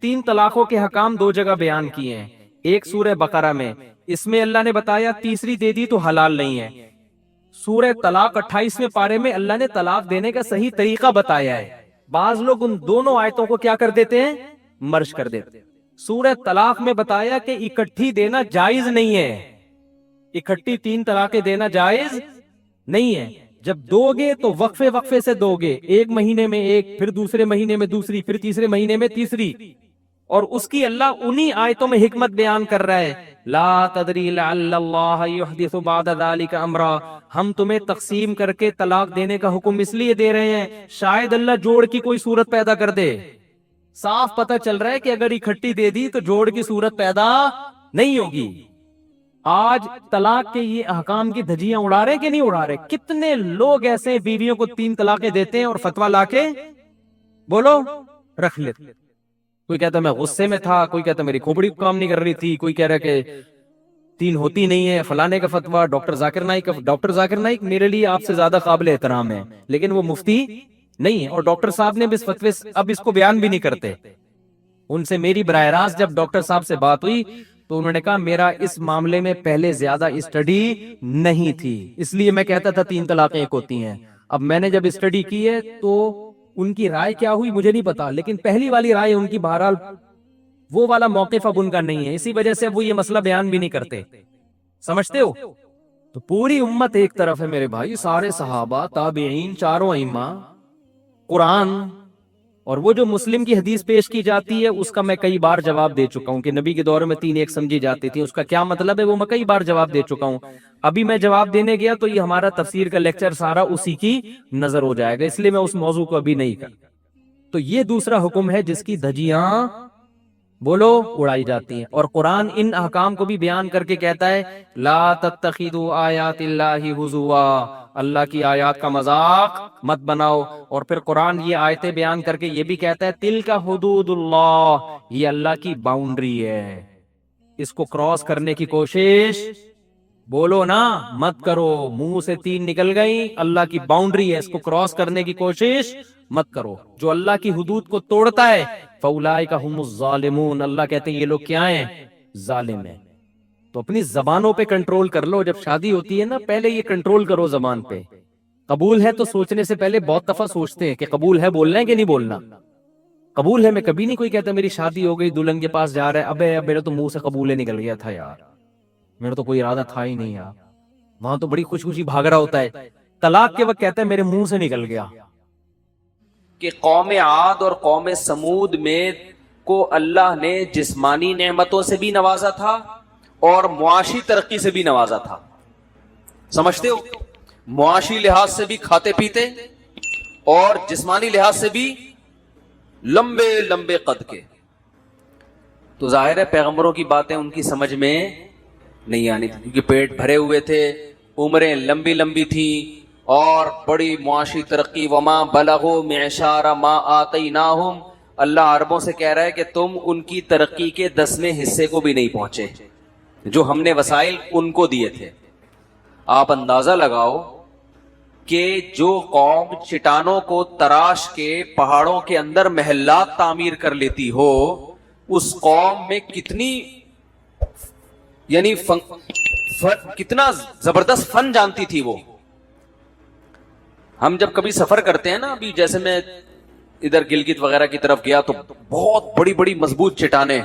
[SPEAKER 1] 3 طلاقوں کے حکام 2 جگہ بیان کیے ہیں، ایک سورہ بقرہ میں، اس میں اللہ نے بتایا تیسری دے دی تو حلال نہیں ہے۔ سورہ طلاق 28ویں پارے میں اللہ نے طلاق دینے کا صحیح طریقہ بتایا ہے۔ بعض لوگ ان دونوں آیتوں کو کیا کر دیتے ہیں؟ مرج کر دیتے ہیں۔ سورہ طلاق میں بتایا کہ اکٹھی دینا جائز نہیں ہے، اکٹھی 3 طلاقیں دینا جائز نہیں ہے۔ جب دو گے تو وقفے وقفے سے دو گے، ایک مہینے میں ایک، پھر دوسرے مہینے میں دوسری، پھر تیسرے مہینے میں تیسری، اور اس کی اللہ انہی آیتوں میں حکمت بیان کر رہا ہے۔ لا تدری لعل اللہ یحدث بعد ذلک امرا، ہم تمہیں تقسیم کر کے طلاق دینے کا حکم اس لیے دے رہے ہیں شاید اللہ جوڑ کی کوئی صورت پیدا کر دے۔ صاف پتہ چل رہا ہے کہ اگر اکٹھی دے دی تو جوڑ کی صورت پیدا نہیں ہوگی۔ آج طلاق کے یہ احکام کی دھجیاں اڑا رہے کہ نہیں اڑا رہے؟ کتنے لوگ ایسے ہیں بیویوں کو 3 طلاقیں دیتے ہیں اور فتویٰ لا کے بولو رکھ لیتے۔ کوئی کہتا میں غصے میں تھا، کوئی کہتا میری کھوپڑی کام نہیں کر رہی تھی، کوئی کہہ رہا کہ 3 ہوتی نہیں ہے، فلانے کا فتویٰ ڈاکٹر ذاکر نائک۔ ڈاکٹر ذاکر نائک میرے لیے آپ سے زیادہ قابل احترام ہے، لیکن وہ مفتی نہیں ہے، اور ڈاکٹر صاحب نے بھی اس فتوے اب اس کو بیان بھی نہیں کرتے۔ ان سے میری براہ راست جب ڈاکٹر صاحب سے بات ہوئی تو انہوں نے کہا میرا اس معاملے میں پہلے زیادہ اسٹڈی نہیں تھی، اس لیے میں کہتا تھا 3 طلاقیں ایک ہوتی ہیں۔ اب میں نے جب اسٹڈی کی ہے تو ان کی رائے کیا ہوئی مجھے نہیں پتا، لیکن پہلی والی رائے ان کی بہرحال وہ والا موقف اب ان کا نہیں ہے، اسی وجہ سے اب وہ یہ مسئلہ بیان بھی نہیں کرتے۔ سمجھتے ہو؟ تو پوری امت ایک طرف ہے میرے بھائی، سارے صحابہ، تابعین، چاروں ائمہ، قرآن، اور وہ جو مسلم کی حدیث پیش کی جاتی ہے اس کا میں کئی بار جواب دے چکا ہوں کہ نبی کے دور میں 3 ایک سمجھی جاتی تھی، اس کا کیا مطلب ہے وہ میں کئی بار جواب دے چکا ہوں۔ ابھی میں جواب دینے گیا تو یہ ہمارا تفسیر کا لیکچر سارا اسی کی نظر ہو جائے گا، اس لیے میں اس موضوع کو ابھی نہیں کر۔ تو یہ دوسرا حکم ہے جس کی دھجیاں بولو اڑائی جاتی ہیں، اور قرآن ان احکام کو بھی بیان کر کے کہتا ہے لا تتخذوا آیات اللہ ہزوا، اللہ کی آیات کا مذاق مت بناؤ۔ اور پھر قرآن یہ آیتیں بیان کر کے یہ بھی کہتا ہے تلک حدود اللہ، یہ اللہ کی باؤنڈری ہے، اس کو کراس کرنے کی کوشش بولو نا مت کرو۔ منہ سے 3 نکل گئی، اللہ کی باؤنڈری ہے، اس کو کراس کرنے کی کوشش مت کرو۔ جو اللہ کی حدود کو توڑتا ہے فاولئک ھم الظالمون، اللہ کہتے ہیں یہ لوگ کیا ہیں؟ ظالم ہیں۔ تو اپنی زبانوں پہ کنٹرول کر لو، جب شادی ہوتی ہے نا پہلے یہ کنٹرول کرو زبان پہ۔ قبول ہے تو سوچنے سے پہلے بہت دفعہ سوچتے ہیں کہ قبول ہے بولنا ہے کہ نہیں بولنا۔ قبول ہے میں کبھی نہیں کوئی کہتا میری شادی ہو گئی دلہن کے پاس جا رہا ہے، ابے میرے تو منہ سے قبول ہے نکل گیا تھا یار، میرا تو کوئی ارادہ تھا ہی نہیں یار، وہاں تو بڑی خوش خوشی بھاگ رہا ہوتا ہے، طلاق کے وقت کہتا ہے میرے منہ سے نکل گیا۔
[SPEAKER 2] کہ قوم عاد اور قوم سمود میں کو اللہ نے جسمانی نعمتوں سے بھی نوازا تھا اور معاشی ترقی سے بھی نوازا تھا۔ سمجھتے ہو؟ معاشی لحاظ سے بھی کھاتے پیتے اور جسمانی لحاظ سے بھی لمبے لمبے قد کے۔ تو ظاہر ہے پیغمبروں کی باتیں ان کی سمجھ میں نہیں آنی تھی، کیونکہ پیٹ بھرے ہوئے تھے، عمریں لمبی لمبی تھی اور بڑی معاشی ترقی۔ وما بلغوا معشار ما آتیناہم، اللہ عربوں سے کہہ رہا ہے کہ تم ان کی ترقی کے 10ویں حصے کو بھی نہیں پہنچے جو ہم نے وسائل ان کو دیے تھے۔ آپ اندازہ لگاؤ کہ جو قوم چٹانوں کو تراش کے پہاڑوں کے اندر محلات تعمیر کر لیتی ہو، اس قوم میں کتنی یعنی کتنا زبردست فن جانتی تھی وہ۔ ہم جب کبھی سفر کرتے ہیں نا، ابھی جیسے میں ادھر گلگت وغیرہ کی طرف گیا تو بہت بڑی بڑی مضبوط چٹانیں،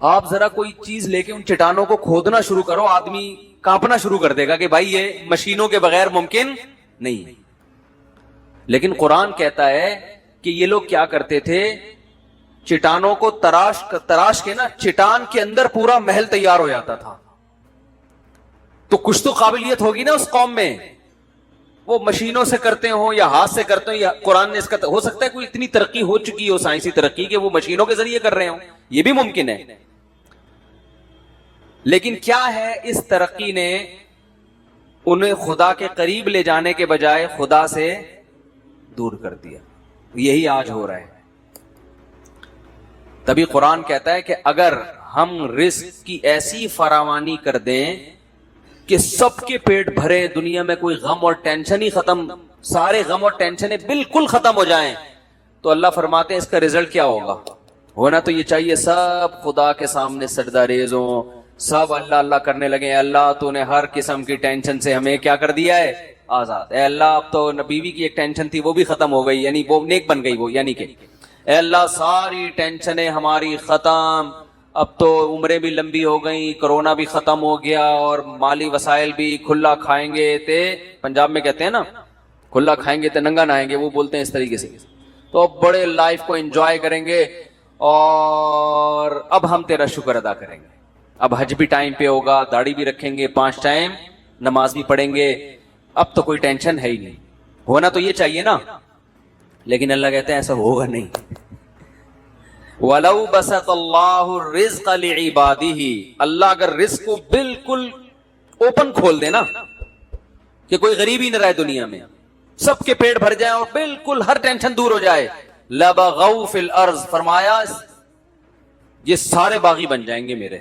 [SPEAKER 2] آپ ذرا کوئی چیز لے کے ان چٹانوں کو کھودنا شروع کرو، آدمی کانپنا شروع کر دے گا کہ بھائی یہ مشینوں کے بغیر ممکن نہیں۔ لیکن قرآن کہتا ہے کہ یہ لوگ کیا کرتے تھے، چٹانوں کو تراش کے نا چٹان کے اندر پورا محل تیار ہو جاتا تھا۔ تو کچھ تو قابلیت ہوگی نا اس قوم میں، وہ مشینوں سے کرتے ہوں یا ہاتھ سے کرتے ہوں، یا قرآن نے اس کا ہو سکتا ہے کوئی اتنی ترقی ہو چکی ہو، سائنسی ترقی، کہ وہ مشینوں کے ذریعے کر رہے ہوں، یہ بھی ممکن ہے. لیکن کیا ہے، اس ترقی نے انہیں خدا کے قریب لے جانے کے بجائے خدا سے دور کر دیا. یہی آج ہو رہا ہے. تبھی قرآن کہتا ہے کہ اگر ہم رزق کی ایسی فراوانی کر دیں کہ سب کے پیٹ بھرے، دنیا میں کوئی غم اور ٹینشن ہی ختم، سارے غم اور ٹینشنیں بالکل ختم ہو جائیں، تو اللہ فرماتے ہیں اس کا رزلٹ کیا ہوگا. ہونا تو یہ چاہیے سب خدا کے سامنے سجدہ ریز ہوں، سب اللہ اللہ کرنے لگے، اللہ تو نے ہر قسم کی ٹینشن سے ہمیں کیا کر دیا ہے، آزاد. اے اللہ اب تو بیوی کی ایک ٹینشن تھی وہ بھی ختم ہو گئی، یعنی وہ نیک بن گئی وہ، یعنی کہ اے اللہ ساری ٹینشنیں ہماری ختم، اب تو عمریں بھی لمبی ہو گئیں، کرونا بھی ختم ہو گیا، اور مالی وسائل بھی کھلا کھائیں گے تے، پنجاب میں کہتے ہیں نا کھلا کھائیں گے تے ننگا نہائیں گے، وہ بولتے ہیں اس طریقے سے. تو اب بڑے لائف کو انجوائے کریں گے، اور اب ہم تیرا شکر ادا کریں گے. اب حج بھی ٹائم پہ ہوگا، داڑھی بھی رکھیں گے، 5 ٹائم نماز بھی پڑھیں گے، اب تو کوئی ٹینشن ہے ہی نہیں. ہونا تو یہ چاہیے نا، لیکن اللہ کہتے ہیں ایسا ہوگا نہیں. وَلَوْ بَسَطَ اللَّهُ الرِّزْقَ لِعِبَادِهِ، اللہ اگر رزق کو بالکل اوپن کھول دے نا، کہ کوئی غریب ہی نہ رہے دنیا میں، سب کے پیٹ بھر جائیں اور بالکل ہر ٹینشن دور ہو جائے، لَبَغَوْا فِي الْأَرْضِ، فرمایا یہ سارے باغی بن جائیں گے میرے.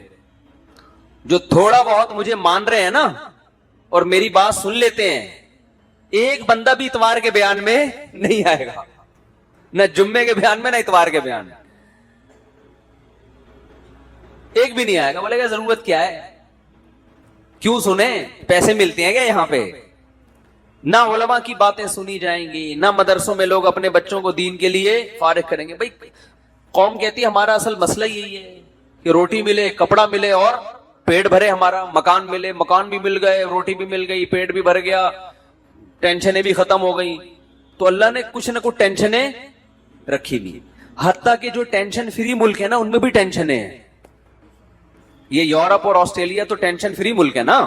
[SPEAKER 2] جو تھوڑا بہت مجھے مان رہے ہیں نا اور میری بات سن لیتے ہیں، ایک بندہ بھی اتوار کے بیان میں نہیں آئے گا، نہ جمعے کے بیان میں نہ اتوار کے بیان میں، ایک بھی نہیں آئے گا. بولے گا ضرورت کیا ہے، کیوں سنیں، پیسے ملتے ہیں کیا یہاں پہ؟ نہ علماء کی باتیں سنی جائیں گی، نہ مدرسوں میں لوگ اپنے بچوں کو دین کے لیے فارغ کریں گے. بھائی قوم کہتی ہے ہمارا اصل مسئلہ یہی ہے کہ روٹی ملے، کپڑا ملے اور پیٹ بھرے، ہمارا مکان ملے، مکان بھی مل گئے، روٹی بھی مل گئی، پیٹ بھی بھر گیا، ٹینشنیں بھی ختم ہو گئی. تو اللہ نے کچھ نہ کچھ ٹینشنیں رکھی ہوئی، حتیٰ کہ جو ٹینشن فری ملک ہے نا ان میں بھی ٹینشنیں ہیں. یہ یورپ اور آسٹریلیا تو ٹینشن فری ملک ہے نا،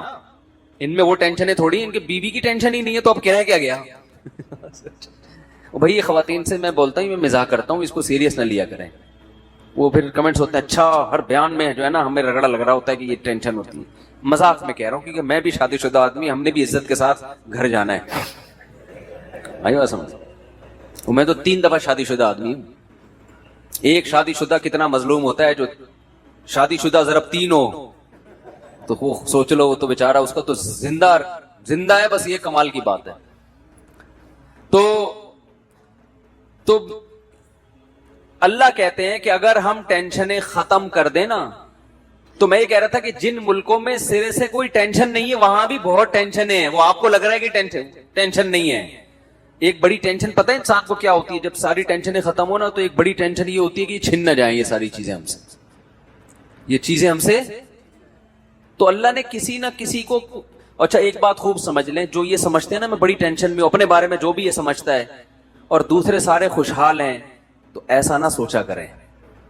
[SPEAKER 2] ان میں وہ ٹینشنیں تھوڑی، ان کے بیوی کی ٹینشن ہی نہیں ہے، تو اب کہنا کیا گیا. بھائی یہ خواتین سے میں بولتا ہوں، میں مزاح کرتا ہوں، اس کو سیریس نہ لیا کریں. وہ پھر کمنٹس ہوتے ہیں اچھا ہر بیان میں جو ہے نا ہمیں رگڑا لگ رہا ہوتا ہے کہ یہ ٹینشن ہوتی ہے. مذاق میں کہہ رہا ہوں کیونکہ میں بھی شادی شدہ آدمی، ہم نے بھی عزت کے ساتھ گھر جانا ہے. آئیو سمجھ، میں تو 3 دفعہ شادی شدہ آدمی ہوں. ایک شادی شدہ کتنا مظلوم ہوتا ہے، جو شادی شدہ ضرب 3 ہو تو وہ سوچ لو، وہ تو بیچارہ اس کا تو زندہ ہے، بس یہ کمال کی بات ہے. تو اللہ کہتے ہیں کہ اگر ہم ٹینشنیں ختم کر دیں نا، تو میں یہ کہہ رہا تھا کہ جن ملکوں میں سرے سے کوئی ٹینشن نہیں ہے وہاں بھی بہت ٹینشنیں ہیں. وہ آپ کو لگ رہا ہے کہ ٹینشن نہیں ہے. ایک بڑی ٹینشن پتہ ہے انسان کو کیا ہوتی ہے؟ جب ساری ٹینشنیں ختم ہو نا تو ایک بڑی ٹینشن یہ ہوتی ہے کہ چھن نہ جائیں یہ ساری چیزیں ہم سے، یہ چیزیں ہم سے. تو اللہ نے کسی نہ کسی کو، اچھا ایک بات خوب سمجھ لیں، جو یہ سمجھتے ہیں نا میں بڑی ٹینشن میں ہوں، اپنے بارے میں جو بھی یہ سمجھتا ہے اور دوسرے سارے خوشحال ہیں، تو ایسا نہ سوچا کریں.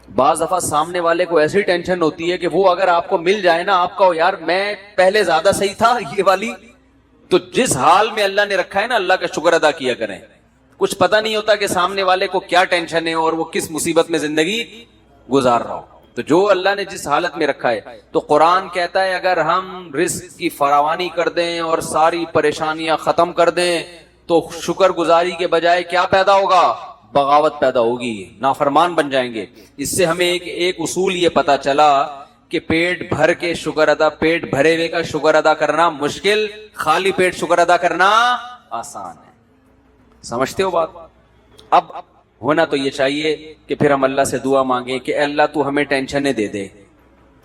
[SPEAKER 2] بعض دفعہ سامنے والے کو ایسی ٹینشن ہوتی ہے کہ وہ اگر آپ کو مل جائے نا، آپ کا یار میں پہلے زیادہ صحیح تھا یہ والی، تو جس حال میں اللہ نے رکھا ہے نا اللہ کا شکر ادا کیا کریں. کچھ پتہ نہیں ہوتا کہ سامنے والے کو کیا ٹینشن ہے اور وہ کس مصیبت میں زندگی گزار رہا ہو. تو جو اللہ نے جس حالت میں رکھا ہے، تو قرآن کہتا ہے اگر ہم رزق کی فراوانی کر دیں اور ساری پریشانیاں ختم کر دیں تو شکر گزاری کے بجائے کیا پیدا ہوگا؟ بغاوت پیدا ہوگی، نافرمان بن جائیں گے. اس سے ہمیں ایک اصول یہ پتا چلا کہ پیٹ بھر کے شکر ادا، پیٹ بھرے ہوئے کا شکر ادا کرنا مشکل، خالی پیٹ شکر ادا کرنا آسان ہے. سمجھتے ہو بات؟ اب ہونا تو یہ چاہیے کہ پھر ہم اللہ سے دعا مانگیں کہ اے اللہ تو ہمیں ٹینشنیں دے دے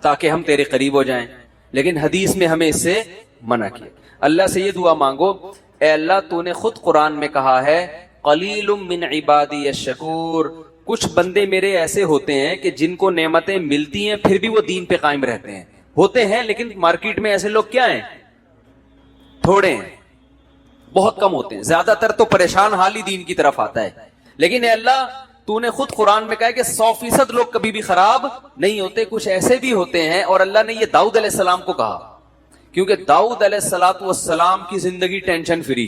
[SPEAKER 2] تاکہ ہم تیرے قریب ہو جائیں. لیکن حدیث میں ہمیں اس سے منع کیا. اللہ سے یہ دعا مانگو، اے اللہ تو نے خود قرآن میں کہا ہے قلیل من عبادی الشکور، کچھ بندے میرے ایسے ہوتے ہیں کہ جن کو نعمتیں ملتی ہیں پھر بھی وہ دین پہ قائم رہتے ہیں. ہوتے ہیں لیکن مارکیٹ میں ایسے لوگ کیا ہیں؟ تھوڑے ہیں، بہت کم ہوتے ہیں. زیادہ تر تو پریشان حال ہی دین کی طرف آتا ہے. لیکن اے اللہ تو نے خود قرآن میں کہا ہے کہ 100% لوگ کبھی بھی خراب نہیں ہوتے. کچھ ایسے بھی ہوتے ہیں، اور اللہ نے یہ داؤد علیہ السلام کو کہا کیونکہ داؤد علیہ السلام کی زندگی ٹینشن فری.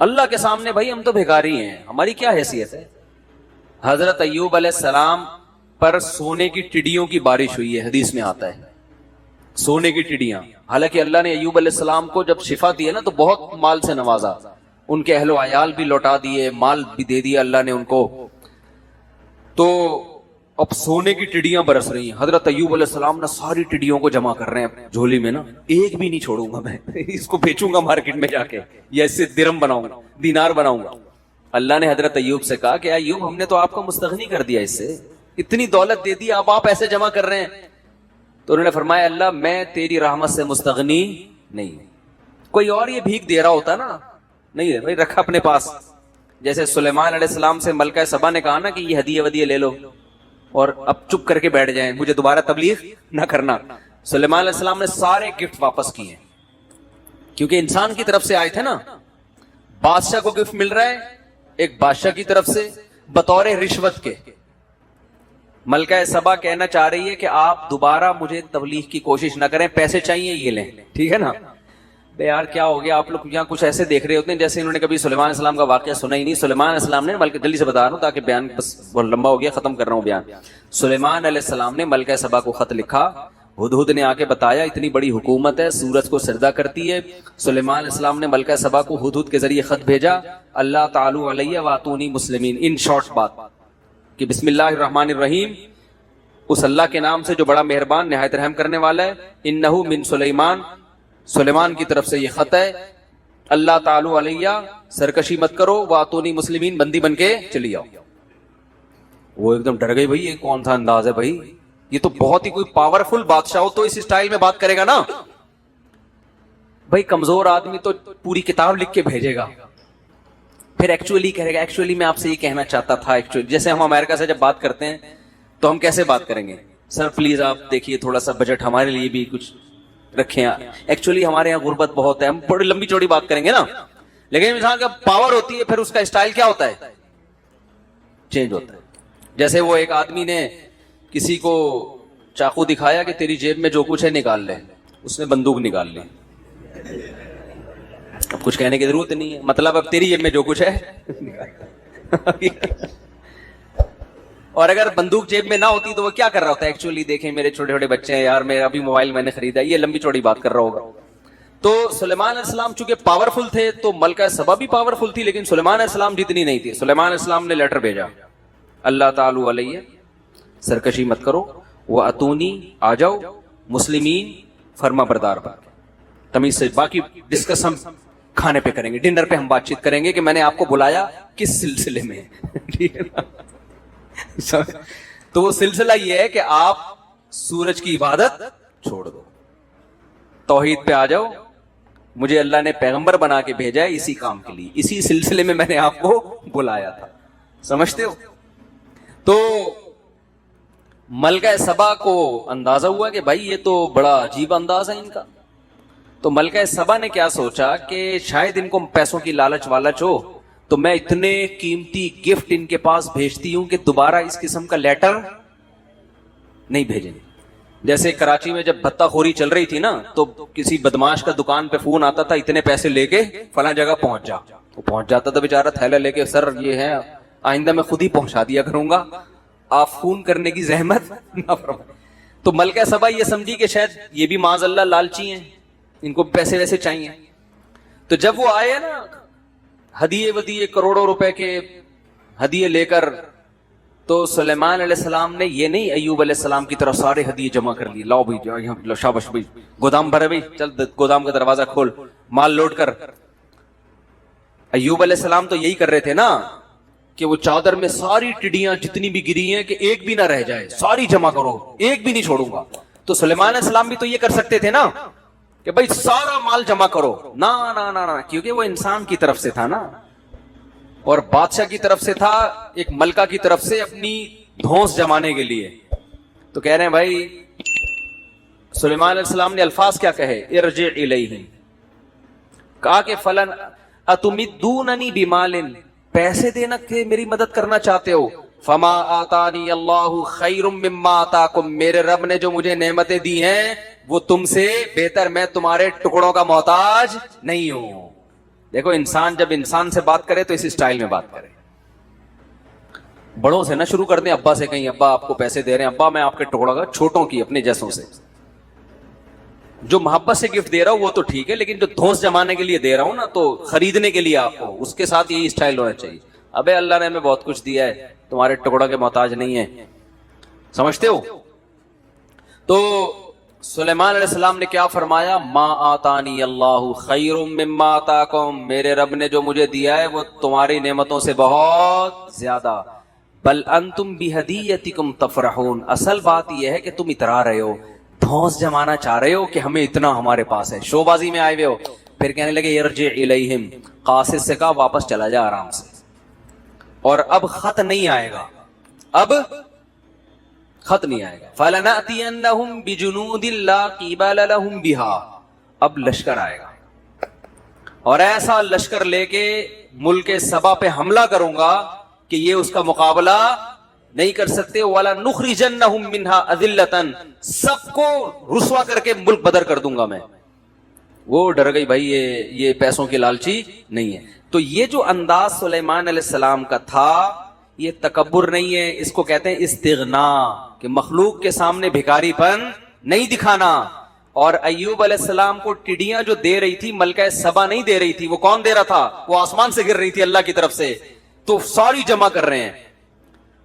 [SPEAKER 2] اللہ کے سامنے بھائی ہم تو بھیکاری ہیں, ہماری کیا حیثیت ہے. حضرت ایوب علیہ السلام پر سونے کی ٹڈیوں کی بارش ہوئی ہے, حدیث میں آتا ہے سونے کی ٹڈیاں. حالانکہ اللہ نے ایوب علیہ السلام کو جب شفا دی ہے نا تو بہت مال سے نوازا, ان کے اہل و عیال بھی لوٹا دیے, مال بھی دے دیا اللہ نے ان کو. تو اب سونے کی ٹڈیاں برس رہی ہیں. حضرت ایوب علیہ السلام نے ساری ٹڈیوں کو جمع کر رہے ہیں جھولی میں نا, ایک بھی نہیں چھوڑوں گا میں, اس کو بیچوں گا مارکیٹ میں جا کے, یا اس سے درم بناؤں گا, دینار بناؤں گا. اللہ نے حضرت ایوب سے کہا کہ ایوب ہم نے تو آپ کو مستغنی کر دیا, اس سے اتنی دولت دے دی, اب آپ ایسے جمع کر رہے ہیں. تو انہوں نے فرمایا اللہ میں تیری رحمت سے مستغنی نہیں. کوئی اور یہ بھیک دے رہا ہوتا نا, نہیں ہے بھائی, رکھا اپنے پاس. جیسے سلیمان علیہ السلام سے ملکہ سبا نے کہا نا کہ یہ ہدیے ودیے لے لو اور اب چپ کر کے بیٹھ جائیں, مجھے دوبارہ تبلیغ نہ کرنا. سلیمان علیہ السلام نے سارے گفٹ واپس کیے, کیونکہ انسان کی طرف سے آئے تھے نا. بادشاہ کو گفٹ مل رہا ہے ایک بادشاہ کی طرف سے بطور رشوت کے. ملکہ سبا کہنا چاہ رہی ہے کہ آپ دوبارہ مجھے تبلیغ کی کوشش نہ کریں, پیسے چاہیے یہ لیں, ٹھیک ہے نا. بے یار کیا ہو گیا, آپ لوگ یہاں کچھ ایسے دیکھ رہے ہوتے ہیں جیسے انہوں نے کبھی سلیمان علیہ السلام کا واقعہ سنا ہی نہیں. سلیمان علیہ السلام نے, بلکہ جلدی سے بتا رہا ہوں تاکہ بیان بس بہت لمبا ہو گیا, ختم کر رہا ہوں بیان. سلیمان علیہ السلام نے ملکہ سبا کو خط لکھا, ہدہد نے آ کے بتایا اتنی بڑی حکومت ہے, سورج کو سجدہ کرتی ہے. سلیمان علیہ السلام نے ملکہ سبا کو ہدہد کے ذریعے خط بھیجا, اللہ تعالی علیہ واتونی مسلمین. ان شارٹ بات کہ بسم اللہ الرحمن الرحیم, اس اللہ کے نام سے جو بڑا مہربان نہایت رحم کرنے والا ہے. انہو من سلیمان, سلیمان کی طرف سے یہ خط ہے. اللہ تعالی علیہ, سرکشی مت کرو, واتونی مسلمین, بندی بن کے چلی آؤ. وہ ایک دم ڈر گئی, بھائی یہ کون سا انداز ہے بھائی, یہ تو بہت ہی کوئی پاورفل بادشاہ ہو تو اس اسٹائل میں بات کرے گا نا. بھائی کمزور آدمی تو پوری کتاب لکھ کے بھیجے گا, پھر ایکچولی کہے گا ایکچولی میں آپ سے یہ کہنا چاہتا تھا. ایکچولی جیسے ہم امریکہ سے جب بات کرتے ہیں تو ہم کیسے بات کریں گے, سر پلیز آپ دیکھیے تھوڑا سا بجٹ ہمارے لیے بھی کچھ رکھیں. ایکچولی ہمارے یہاں غربت بہت ہے, ہم بڑی لمبی چوڑی بات کریں گے نا. لیکن انسان کا پاور ہوتی ہے پھر اس کا اسٹائل کیا ہوتا ہے, چینج ہوتا ہے. جیسے وہ ایک آدمی نے کسی کو چاقو دکھایا کہ تیری جیب میں جو کچھ ہے نکال لے, اس نے بندوق نکال لی. اب کچھ کہنے کی ضرورت نہیں ہے, مطلب اب تیری جیب میں جو کچھ ہے. اور اگر بندوق جیب میں نہ ہوتی تو وہ کیا کر رہا ہوتا ہے, ایکچولی دیکھیں میرے چھوٹے چھوٹے بچے ہیں یار, میرا ابھی موبائل میں نے خریدا, یہ لمبی چوڑی بات کر رہا ہوگا. تو سلیمان علیہ السلام چونکہ پاورفل تھے تو ملکہ سبا بھی پاورفل تھی, لیکن سلیمان علیہ السلام جتنی نہیں تھی. سلیمان علیہ السلام نے لیٹر بھیجا, اللہ تعالی علیہ, سرکشی مت کرو, وہ اتونی, آ جاؤ, مسلمین, فرما بردار بات. تمیز سے باقی ڈسکس ہم کھانے پہ کریں گے, ڈنر پہ ہم بات چیت کریں گے کہ میں نے آپ کو بلایا کس سلسلے میں. تو وہ سلسلہ یہ ہے کہ آپ سورج کی عبادت چھوڑ دو, توحید پہ آ جاؤ. مجھے اللہ نے پیغمبر بنا کے بھیجا ہے اسی کام کے لیے, اسی سلسلے میں نے آپ کو بلایا تھا, سمجھتے ہو. تو ملکہ سبا کو اندازہ ہوا کہ بھائی یہ تو بڑا عجیب انداز ہے ان کا. تو ملکہ سبا نے کیا سوچا کہ شاید ان کو پیسوں کی لالچ والچ ہو, تو میں اتنے قیمتی گفٹ ان کے پاس بھیجتی ہوں کہ دوبارہ اس قسم کا لیٹر نہیں بھیجیں. جیسے کراچی میں جب بھتہ خوری چل رہی تھی نا تو کسی بدماش کا دکان پہ فون آتا تھا, اتنے پیسے لے کے فلاں جگہ پہنچ جا. وہ پہنچ جاتا تھا بیچارہ تھیلا لے کے, سر یہ ہے آئندہ میں خود ہی پہنچا دیا کروں گا, آپ فون کرنے کی زحمت نہ فرمائیں. تو ملکہ سبا یہ سمجھی کہ شاید یہ بھی معاذ اللہ لالچی ہیں, ان کو پیسے ویسے چاہیے. تو جب وہ آئے نا ہدیے ودیے کروڑوں روپے کے ہدیے لے کر, تو سلیمان علیہ السلام نے یہ نہیں ایوب علیہ السلام کی طرف سارے ہدیے جمع کر لیے, لاؤ بھائی شاباش بھائی, گودام بھرے بھائی, چل گودام کا دروازہ کھول, مال لوٹ کر. ایوب علیہ السلام تو یہی کر رہے تھے نا کہ وہ چادر میں ساری ٹڈیاں جتنی بھی گری ہیں کہ ایک بھی نہ رہ جائے, ساری جمع کرو, ایک بھی نہیں چھوڑوں گا. تو سلیمان علیہ السلام بھی تو یہ کر سکتے تھے نا کہ بھائی سارا مال جمع کرو, نہ, کیونکہ وہ انسان کی طرف سے تھا نا, اور بادشاہ کی طرف سے تھا, ایک ملکہ کی طرف سے اپنی دھونس جمانے کے لیے. تو کہہ رہے ہیں بھائی, سلیمان علیہ السلام نے الفاظ کیا کہے, ارجع الیہم, کہا کہ فلن اتمدوننی بمال, پیسے دینا کہ میری مدد کرنا چاہتے ہو, فما آتانی اللہ خیر مما آتاکم, میرے رب نے جو مجھے نعمتیں دی ہیں وہ تم سے بہتر, میں تمہارے ٹکڑوں کا محتاج نہیں ہوں. دیکھو انسان جب انسان سے بات کرے تو اس اسٹائل میں بات کرے. بڑوں سے نہ شروع کر دیں, ابا سے کہیں ابا آپ کو پیسے دے رہے ہیں, ابا میں آپ کے ٹکڑا گا. چھوٹوں کی, اپنے جیسوں سے. جو محبت سے گفٹ دے رہا ہوں وہ تو ٹھیک ہے, لیکن جو دھوس جمانے کے لیے دے رہا ہوں نا, تو خریدنے کے لیے آپ کو, اس کے ساتھ یہی اسٹائل ہونا چاہیے. ابے اللہ نے ہمیں بہت کچھ دیا ہے, تمہارے ٹکڑا کے محتاج نہیں ہے. سمجھتے ہو؟ تو سلیمان علیہ السلام نے کیا فرمایا؟ ما آتانی اللہ خیر مما آتاکم, میرے رب نے جو مجھے دیا ہے وہ تمہاری نعمتوں سے بہت زیادہ. بل انتم بہدیتکم تفرحون, اصل بات یہ ہے کہ تم اترا رہے ہو, دھوس جمانا چاہ رہے ہو کہ ہمیں اتنا ہمارے پاس ہے, شو بازی میں آئے ہوئے ہو. پھر کہنے لگے ارجع الیہم, قاصد سے کہا واپس چلا جا آرام سے, اور اب خط نہیں آئے گا, اب خط نہیں آئے گا. فَلَنَأْتِيَنَّهُمْ بِجُنُودٍ لَا قِبَالَ لَهُمْ بِهَا, اب لشکر آئے گا, اور ایسا لشکر لے کے ملک سبا پہ حملہ کروں گا کہ یہ اس کا مقابلہ نہیں کر سکتے. وَلَا نُخْرِجَنَّهُمْ مِنْهَا أَذِلَّةً, سب کو رسوا کر کے ملک بدر کر دوں گا میں. وہ ڈر گئی بھائی, یہ پیسوں کی لالچی نہیں ہے. تو یہ جو انداز سلیمان علیہ السلام کا تھا, یہ تکبر نہیں ہے, اس کو کہتے ہیں استغنا, کہ مخلوق کے سامنے بھکاری پن نہیں دکھانا. اور ایوب علیہ السلام کو ٹڈیاں جو دے رہی تھی, ملکہ سبا نہیں دے رہی تھی, وہ کون دے رہا تھا؟ وہ آسمان سے گر رہی تھی اللہ کی طرف سے, تو ساری جمع کر رہے ہیں.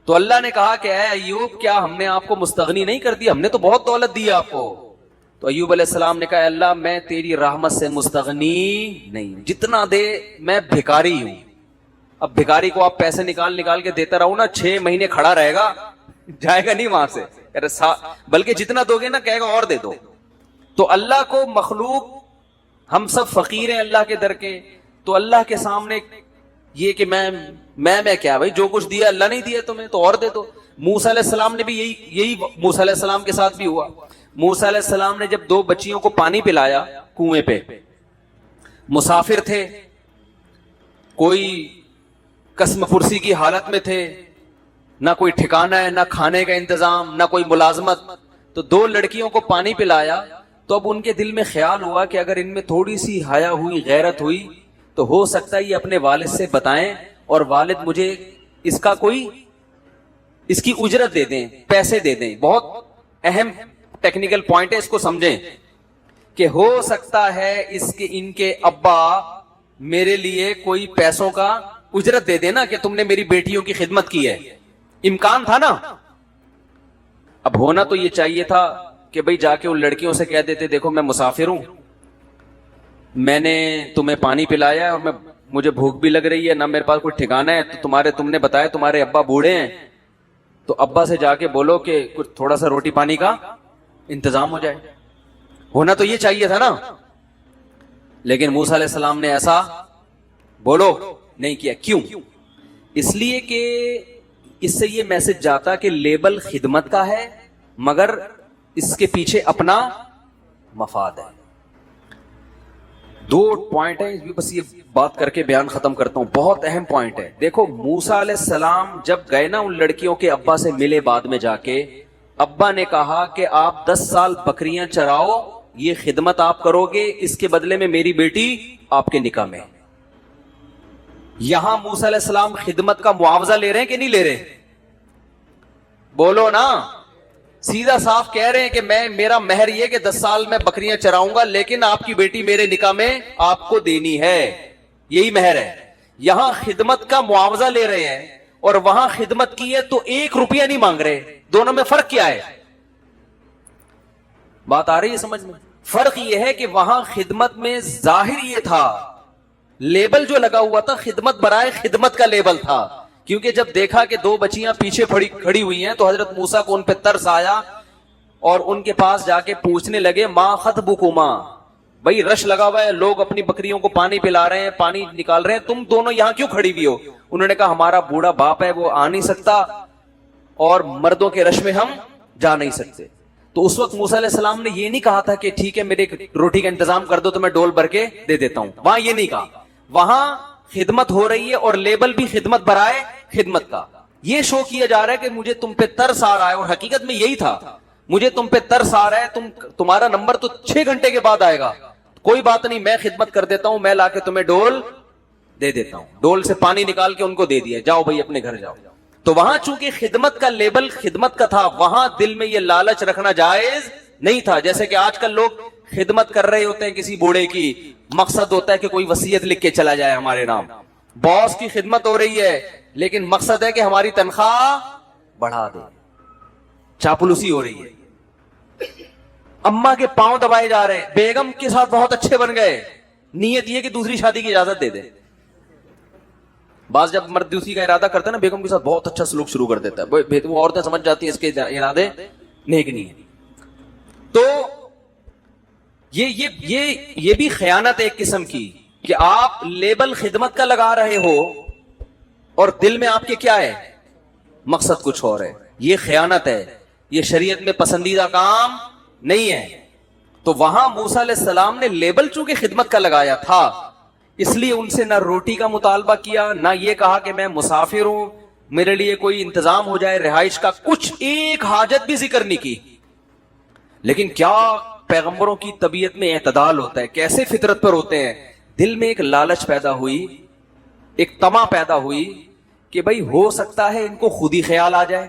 [SPEAKER 2] تو اللہ نے کہا کہ اے ایوب, کیا ہم نے آپ کو مستغنی نہیں کر دیا؟ ہم نے تو بہت دولت دی آپ کو. تو ایوب علیہ السلام نے کہا اللہ میں تیری رحمت سے مستغنی نہیں, جتنا دے میں بھکاری ہوں. اب بھکاری کو آپ پیسے نکال نکال کے دیتا رہو نا, 6 مہینے کھڑا رہے گا, جائے گا نہیں وہاں سے, بلکہ جتنا دو گے نا کہے گا اور دے دو. تو اللہ کو مخلوق, ہم سب فقیر ہیں اللہ کے در کے, تو اللہ کے سامنے یہ کہ میں کیا بھائی, جو کچھ دیا اللہ نہیں دیا تمہیں تو اور دے دو. موسیٰ علیہ السلام نے بھی یہی موسیٰ علیہ السلام کے ساتھ بھی ہوا. موسیٰ علیہ السلام نے جب 2 بچیوں کو پانی پلایا کنویں پہ, مسافر تھے, کوئی قسم پرسی کی حالت میں تھے, نہ کوئی ٹھکانہ ہے, نہ کھانے کا انتظام, نہ کوئی ملازمت. تو 2 لڑکیوں کو پانی پلایا, تو اب ان کے دل میں خیال ہوا کہ اگر ان میں تھوڑی سی حیا ہوئی, غیرت ہوئی, تو ہو سکتا ہے یہ اپنے والد سے بتائیں اور والد مجھے اس کی اجرت دے دیں, پیسے دے دیں. بہت اہم ٹیکنیکل پوائنٹ ہے, اس کو سمجھیں کہ ہو سکتا ہے ان کے ابا میرے لیے کوئی پیسوں کا اجرت دے دینا کہ تم نے میری بیٹیوں کی خدمت کی ہے. امکان تھا نا. اب ہونا تو یہ چاہیے تھا کہ بھئی جا کے ان لڑکیوں سے کہہ دیتے دیکھو میں مسافر ہوں, میں نے تمہیں پانی پلایا اور مجھے بھوک بھی لگ رہی ہے, نہ میرے پاس کوئی ٹھکانہ ہے, تو تم نے بتایا تمہارے ابا بوڑھے ہیں, تو ابا سے جا کے بولو کہ کچھ تھوڑا سا روٹی پانی کا انتظام ہو جائے. ہونا تو یہ چاہیے تھا نا. لیکن موسیٰ علیہ السلام نے ایسا بولو نہیں کیا. کیوں؟ اس لیے کہ اس سے یہ میسج جاتا کہ لیبل خدمت کا ہے, مگر اس کے پیچھے اپنا مفاد ہے. 2 پوائنٹ ہیں, بس یہ بات کر کے بیان ختم کرتا ہوں, بہت اہم پوائنٹ ہے. دیکھو موسیٰ علیہ السلام جب گئے نا ان لڑکیوں کے ابا سے ملے, بعد میں جا کے ابا نے کہا کہ آپ 10 سال بکریاں چراؤ, یہ خدمت آپ کرو گے, اس کے بدلے میں میری بیٹی آپ کے نکاح میں. یہاں موسیٰ علیہ السلام خدمت کا معاوضہ لے رہے ہیں کہ نہیں لے رہے؟ بولو نا. سیدھا صاف کہہ رہے ہیں کہ میرا مہر یہ کہ 10 سال میں بکریاں چراؤں گا, لیکن آپ کی بیٹی میرے نکاح میں آپ کو دینی ہے, یہی مہر ہے. یہاں خدمت کا معاوضہ لے رہے ہیں اور وہاں خدمت کی ہے تو 1 روپیہ نہیں مانگ رہے. دونوں میں فرق کیا ہے؟ بات آ رہی ہے سمجھ میں؟ فرق یہ ہے کہ وہاں خدمت میں ظاہر یہ تھا, لیبل جو لگا ہوا تھا خدمت برائے خدمت کا لیبل تھا, کیونکہ جب دیکھا کہ 2 بچیاں پیچھے کھڑی ہوئی ہیں تو حضرت موسیٰ کو ان پہ ترس آیا اور ان کے پاس جا کے پوچھنے لگے ما خطبکما, بھائی رش لگا ہوا ہے, لوگ اپنی بکریوں کو پانی پلا رہے ہیں, پانی نکال رہے ہیں, تم دونوں یہاں کیوں کھڑی ہوئی ہو؟ انہوں نے کہا ہمارا بوڑھا باپ ہے, وہ آ نہیں سکتا اور مردوں کے رش میں ہم جا نہیں سکتے. تو اس وقت موسیٰ علیہ السلام نے یہ نہیں کہا تھا کہ ٹھیک ہے میرے روٹی کا انتظام کر دو تو میں ڈول بھر کے دے دیتا ہوں, وہاں یہ نہیں کہا. وہاں خدمت ہو رہی ہے اور لیبل بھی خدمت برائے خدمت کا. یہ شو کیا جا رہا ہے کہ مجھے تم پہ ترس آ رہا ہے, اور حقیقت میں یہی تھا, مجھے تم پہ ترس آ رہا ہے, تمہارا نمبر تو 6 گھنٹے کے بعد آئے گا, کوئی بات نہیں میں خدمت کر دیتا ہوں, میں لا کے تمہیں ڈول دے دیتا ہوں, ڈول سے پانی نکال کے ان کو دے دیا, جاؤ بھائی اپنے گھر جاؤ. تو وہاں چونکہ خدمت کا لیبل خدمت کا تھا, وہاں دل میں یہ لالچ رکھنا جائز نہیں تھا. جیسے کہ آج کل لوگ خدمت کر رہے ہوتے ہیں کسی بوڑھے کی, مقصد ہوتا ہے کہ کوئی وصیت لکھ کے چلا جائے ہمارے نام. باس کی خدمت ہو رہی ہے لیکن مقصد ہے کہ ہماری تنخواہ بڑھا دے, چاپلوسی ہو رہی ہے. اما کے پاؤں دبائے جا رہے ہیں, بیگم کے ساتھ بہت اچھے بن گئے, نیت یہ کہ دوسری شادی کی اجازت دے دے. بعض جب مرد دوسری کا ارادہ کرتا ہے نا, بیگم کے ساتھ بہت اچھا سلوک شروع کر دیتا ہے, وہ عورتیں سمجھ جاتی ہیں اس کے ارادے نیک نہیں ہے. تو یہ بھی خیانت ایک قسم کی کہ آپ لیبل خدمت کا لگا رہے ہو اور دل میں آپ کے کیا ہے, مقصد کچھ اور ہے. یہ خیانت ہے, یہ شریعت میں پسندیدہ کام نہیں ہے. تو وہاں موسیٰ علیہ السلام نے لیبل چونکہ خدمت کا لگایا تھا, اس لیے ان سے نہ روٹی کا مطالبہ کیا, نہ یہ کہا کہ میں مسافر ہوں میرے لیے کوئی انتظام ہو جائے رہائش کا, کچھ ایک حاجت بھی ذکر نہیں کی. لیکن کیا پیغمبروں کی طبیعت میں اعتدال ہوتا ہے, کیسے فطرت پر ہوتے ہیں. دل میں ایک لالچ پیدا ہوئی, ایک طمع پیدا ہوئی کہ بھئی ہو سکتا ہے ان کو خود ہی خیال آ جائے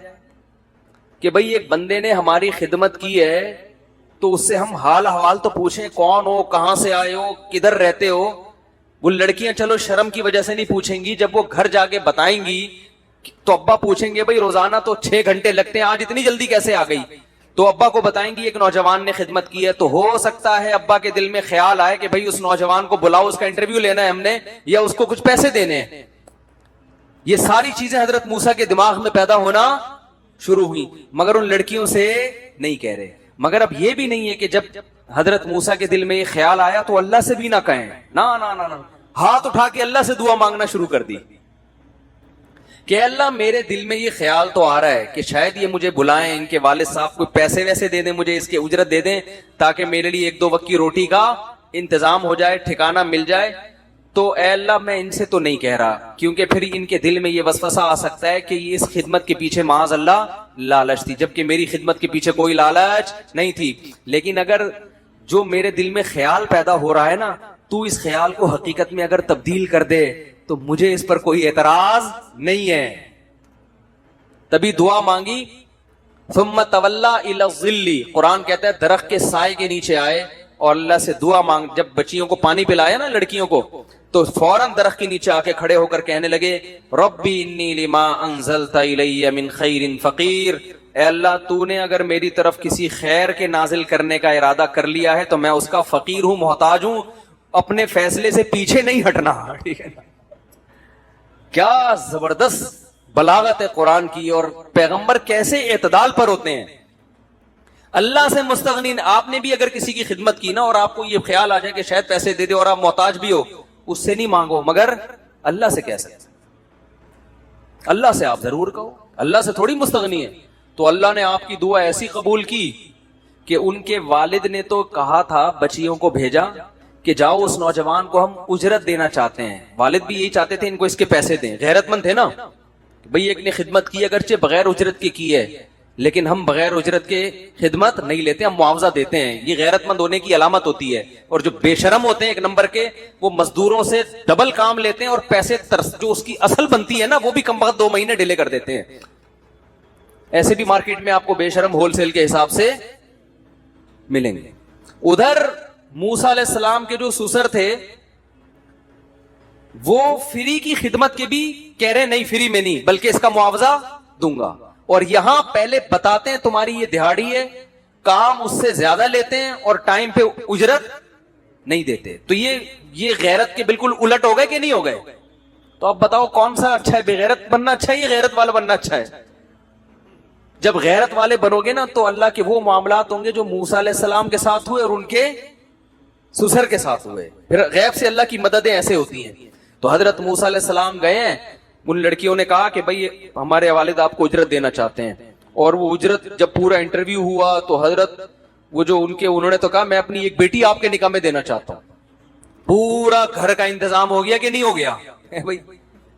[SPEAKER 2] کہ بھئی ایک بندے نے ہماری خدمت کی ہے تو اس سے ہم حال احوال تو پوچھیں, کون ہو, کہاں سے آئے ہو, کدھر رہتے ہو. وہ لڑکیاں چلو شرم کی وجہ سے نہیں پوچھیں گی, جب وہ گھر جا کے بتائیں گی تو ابا پوچھیں گے بھئی روزانہ تو 6 گھنٹے لگتے ہیں, آج اتنی جلدی کیسے آ گئی. تو ابا کو بتائیں گی ایک نوجوان نے خدمت کی ہے, تو ہو سکتا ہے ابا کے دل میں خیال آئے کہ بھئی اس نوجوان کو بلاؤ, اس کا انٹرویو لینا ہے ہم نے, یا اس کو کچھ پیسے دینے ہیں. یہ ساری چیزیں حضرت موسیٰ کے دماغ میں پیدا ہونا شروع ہوئی, مگر ان لڑکیوں سے نہیں کہہ رہے. مگر اب یہ بھی نہیں ہے کہ جب حضرت موسیٰ کے دل میں یہ خیال آیا تو اللہ سے بھی نہ کہیں, نہ ہاتھ اٹھا کے اللہ سے دعا مانگنا شروع کر دی کہ اللہ میرے دل میں یہ خیال تو آ رہا ہے کہ شاید یہ مجھے بلائیں, ان کے والد صاحب کو پیسے ویسے دے دیں, مجھے اس کے اجرت دے دیں تاکہ میرے لیے 1-2 وقت کی روٹی کا انتظام ہو جائے, ٹھکانہ مل جائے. تو اے اللہ میں ان سے تو نہیں کہہ رہا, کیونکہ پھر ان کے دل میں یہ وسوسہ آ سکتا ہے کہ یہ اس خدمت کے پیچھے معاذ اللہ لالچ تھی, جبکہ میری خدمت کے پیچھے کوئی لالچ نہیں تھی. لیکن اگر جو میرے دل میں خیال پیدا ہو رہا ہے نا, تو اس خیال کو حقیقت میں اگر تبدیل کر دے تو مجھے اس پر کوئی اعتراض نہیں ہے. تبھی دعا مانگی. ثم تولی الی الظل, قرآن کہتا ہے درخت کے سائے کے نیچے آئے اور اللہ سے دعا مانگ. جب بچیوں کو پانی پلایا نا لڑکیوں کو, تو فوراً درخت کے نیچے آ کے کھڑے ہو کر کہنے لگے ربی انی لما انزلت الی من خیر فقیر, اے اللہ تو نے اگر میری طرف کسی خیر کے نازل کرنے کا ارادہ کر لیا ہے تو میں اس کا فقیر ہوں, محتاج ہوں, اپنے فیصلے سے پیچھے نہیں ہٹنا. ٹھیک ہے نا, کیا زبردست بلاغت ہے قرآن کی, اور پیغمبر کیسے اعتدال پر ہوتے ہیں. اللہ سے مستغنی, آپ نے بھی اگر کسی کی خدمت کی نا اور آپ کو یہ خیال آ جائے کہ شاید پیسے دے دے اور آپ محتاج بھی ہو, اس سے نہیں مانگو, مگر اللہ سے کہہ سکتے, اللہ سے آپ ضرور کہو, اللہ سے تھوڑی مستغنی ہے. تو اللہ نے آپ کی دعا ایسی قبول کی کہ ان کے والد نے تو کہا تھا, بچیوں کو بھیجا کہ جاؤ اس نوجوان کو ہم اجرت دینا چاہتے ہیں. والد بھی یہی چاہتے تھے ان کو اس کے پیسے دیں, غیرت مند تھے نا, بھئی ایک نے خدمت کی اگرچہ بغیر اجرت کی ہے, لیکن ہم بغیر اجرت کے خدمت نہیں لیتے, ہم معاوضہ دیتے ہیں. یہ غیرت مند ہونے کی علامت ہوتی ہے. اور جو بے شرم ہوتے ہیں 1 نمبر کے, وہ مزدوروں سے ڈبل کام لیتے ہیں اور پیسے جو اس کی اصل بنتی ہے نا وہ بھی کم وقت 2 مہینے ڈیلے کر دیتے ہیں. ایسے بھی مارکیٹ میں آپ کو بے شرم ہول سیل کے حساب سے ملیں گے. ادھر موسیٰ علیہ السلام کے جو سسر تھے وہ فری کی خدمت کے بھی کہہ رہے نہیں, فری میں نہیں بلکہ اس کا معاوضہ دوں گا. اور یہاں پہلے بتاتے ہیں تمہاری یہ دہاڑی ہے, کام اس سے زیادہ لیتے ہیں اور ٹائم پہ اجرت نہیں دیتے. تو یہ غیرت کے بالکل الٹ ہو گئے کہ نہیں ہو گئے؟ تو اب بتاؤ کون سا اچھا ہے, بے غیرت بننا اچھا ہے یا غیرت والا بننا اچھا ہے؟ جب غیرت والے بنو گے نا تو اللہ کے وہ معاملات ہوں گے جو موسیٰ علیہ السلام کے ساتھ ہوئے اور ان کے سسر کے ساتھ ہوئے. پھر غیب سے اللہ کی مددیں ایسے ہوتی ہیں. تو حضرت موسیٰ علیہ السلام گئے ہیں, ان لڑکیوں نے کہا کہ بھئی ہمارے والد آپ کو اجرت دینا چاہتے ہیں. اور وہ اجرت جب پورا انٹرویو ہوا تو حضرت وہ جو انہوں نے تو کہا میں اپنی ایک بیٹی آپ کے نکاح میں دینا چاہتا ہوں. پورا گھر کا انتظام ہو گیا کہ نہیں ہو گیا؟ بھئی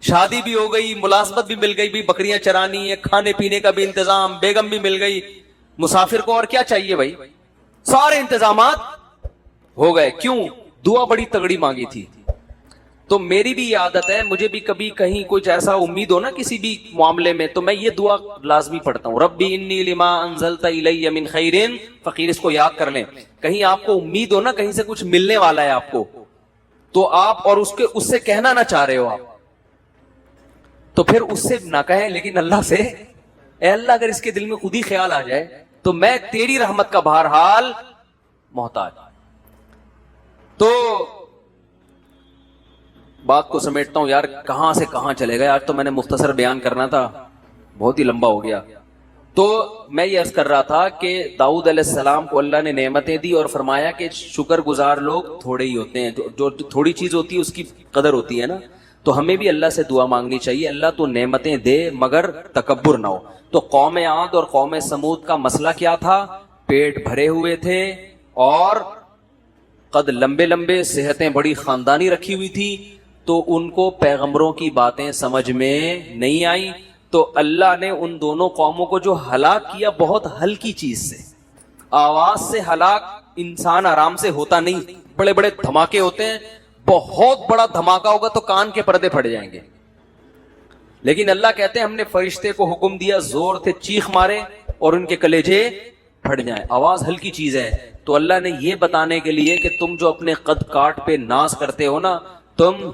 [SPEAKER 2] شادی بھی ہو گئی, ملازمت بھی مل گئی, بھی بکریاں چرانی ہے, کھانے پینے کا بھی انتظام, بیگم بھی مل گئی, مسافر کو اور کیا چاہیے بھائی, سارے انتظامات ہو گئے. کیوں؟ دعا بڑی تگڑی مانگی تھی. تو میری بھی یہ عادت ہے, مجھے بھی کبھی کہیں کچھ ایسا امید ہو نا کسی بھی معاملے میں, تو میں یہ دعا لازمی پڑھتا ہوں, ربی انی لما انزلت الی من خیر فقیر. اس کو یاد کر لیں, کہیں آپ کو امید ہو نا کہیں سے کچھ ملنے والا ہے آپ کو, تو آپ اور اس سے کہنا نہ چاہ رہے ہو آپ, تو پھر اس سے نہ کہیں, لیکن اللہ سے, اے اللہ اگر اس کے دل میں خود ہی خیال آ جائے تو میں تیری رحمت کا بہرحال محتاج. تو بات کو سمیٹتا ہوں یار, کہاں سے کہاں چلے گئے, آج تو میں نے مختصر بیان کرنا تھا, بہت ہی لمبا ہو گیا. تو میں یہ عرض کر رہا تھا کہ داؤد علیہ السلام کو اللہ نے نعمتیں دی اور فرمایا کہ شکر گزار لوگ تھوڑے ہی ہوتے ہیں, جو تھوڑی چیز ہوتی ہے اس کی قدر ہوتی ہے نا. تو ہمیں بھی اللہ سے دعا مانگنی چاہیے, اللہ تو نعمتیں دے مگر تکبر نہ ہو. تو قوم عاد اور قوم سمود کا مسئلہ کیا تھا؟ پیٹ بھرے ہوئے تھے اور قد لمبے لمبے, صحتیں بڑی خاندانی رکھی ہوئی تھی, تو ان کو پیغمبروں کی باتیں سمجھ میں نہیں آئیں. تو اللہ نے ان دونوں قوموں کو جو ہلاک کیا بہت ہلکی چیز سے, آواز سے ہلاک انسان آرام سے ہوتا نہیں, بڑے بڑے دھماکے ہوتے ہیں, بہت بڑا دھماکہ ہوگا تو کان کے پردے پھٹ جائیں گے. لیکن اللہ کہتے ہیں ہم نے فرشتے کو حکم دیا, زور سے چیخ مارے اور ان کے کلیجے پھٹ جائیں. آواز ہلکی چیز ہے. تو اللہ نے یہ بتانے کے لیے کہ تم جو اپنے قد کاٹ پہ ناز کرتے ہو نا, تم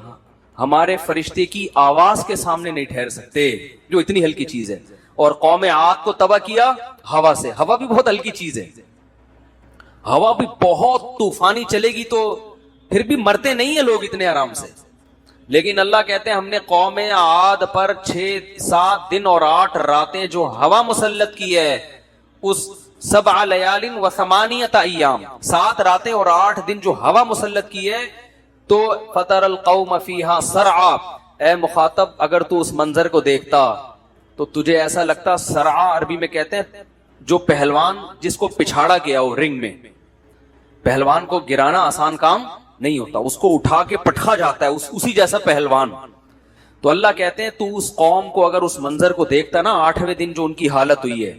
[SPEAKER 2] ہمارے فرشتے کی آواز کے سامنے نہیں ٹھہر سکتے جو اتنی ہلکی چیز ہے. اور قوم عاد کو تباہ کیا ہوا سے. ہوا بھی بہت ہلکی چیز ہے, ہوا بھی بہت طوفانی چلے گی تو پھر بھی مرتے نہیں ہیں لوگ اتنے آرام سے. لیکن اللہ کہتے ہیں ہم نے قوم عاد پر 6-7 دن اور 8 راتیں جو ہوا مسلط کی ہے, اس 7 لیال و 8 ایام, 7 راتیں اور 8 دن جو ہوا مسلط کی ہے, تو فطر القوم فیہا سرعا. اے مخاطب اگر تو اس منظر کو دیکھتا تو تجھے ایسا لگتا, سرعا عربی میں کہتے ہیں جو پہلوان جس کو پچھاڑا گیا ہو رنگ میں, پہلوان کو گرانا آسان کام نہیں ہوتا, اس کو اٹھا کے پٹخا جاتا ہے, اسی جیسا پہلوان. تو اللہ کہتے ہیں تو اس قوم کو اگر اس منظر کو دیکھتا نا, 8ویں دن جو ان کی حالت ہوئی ہے,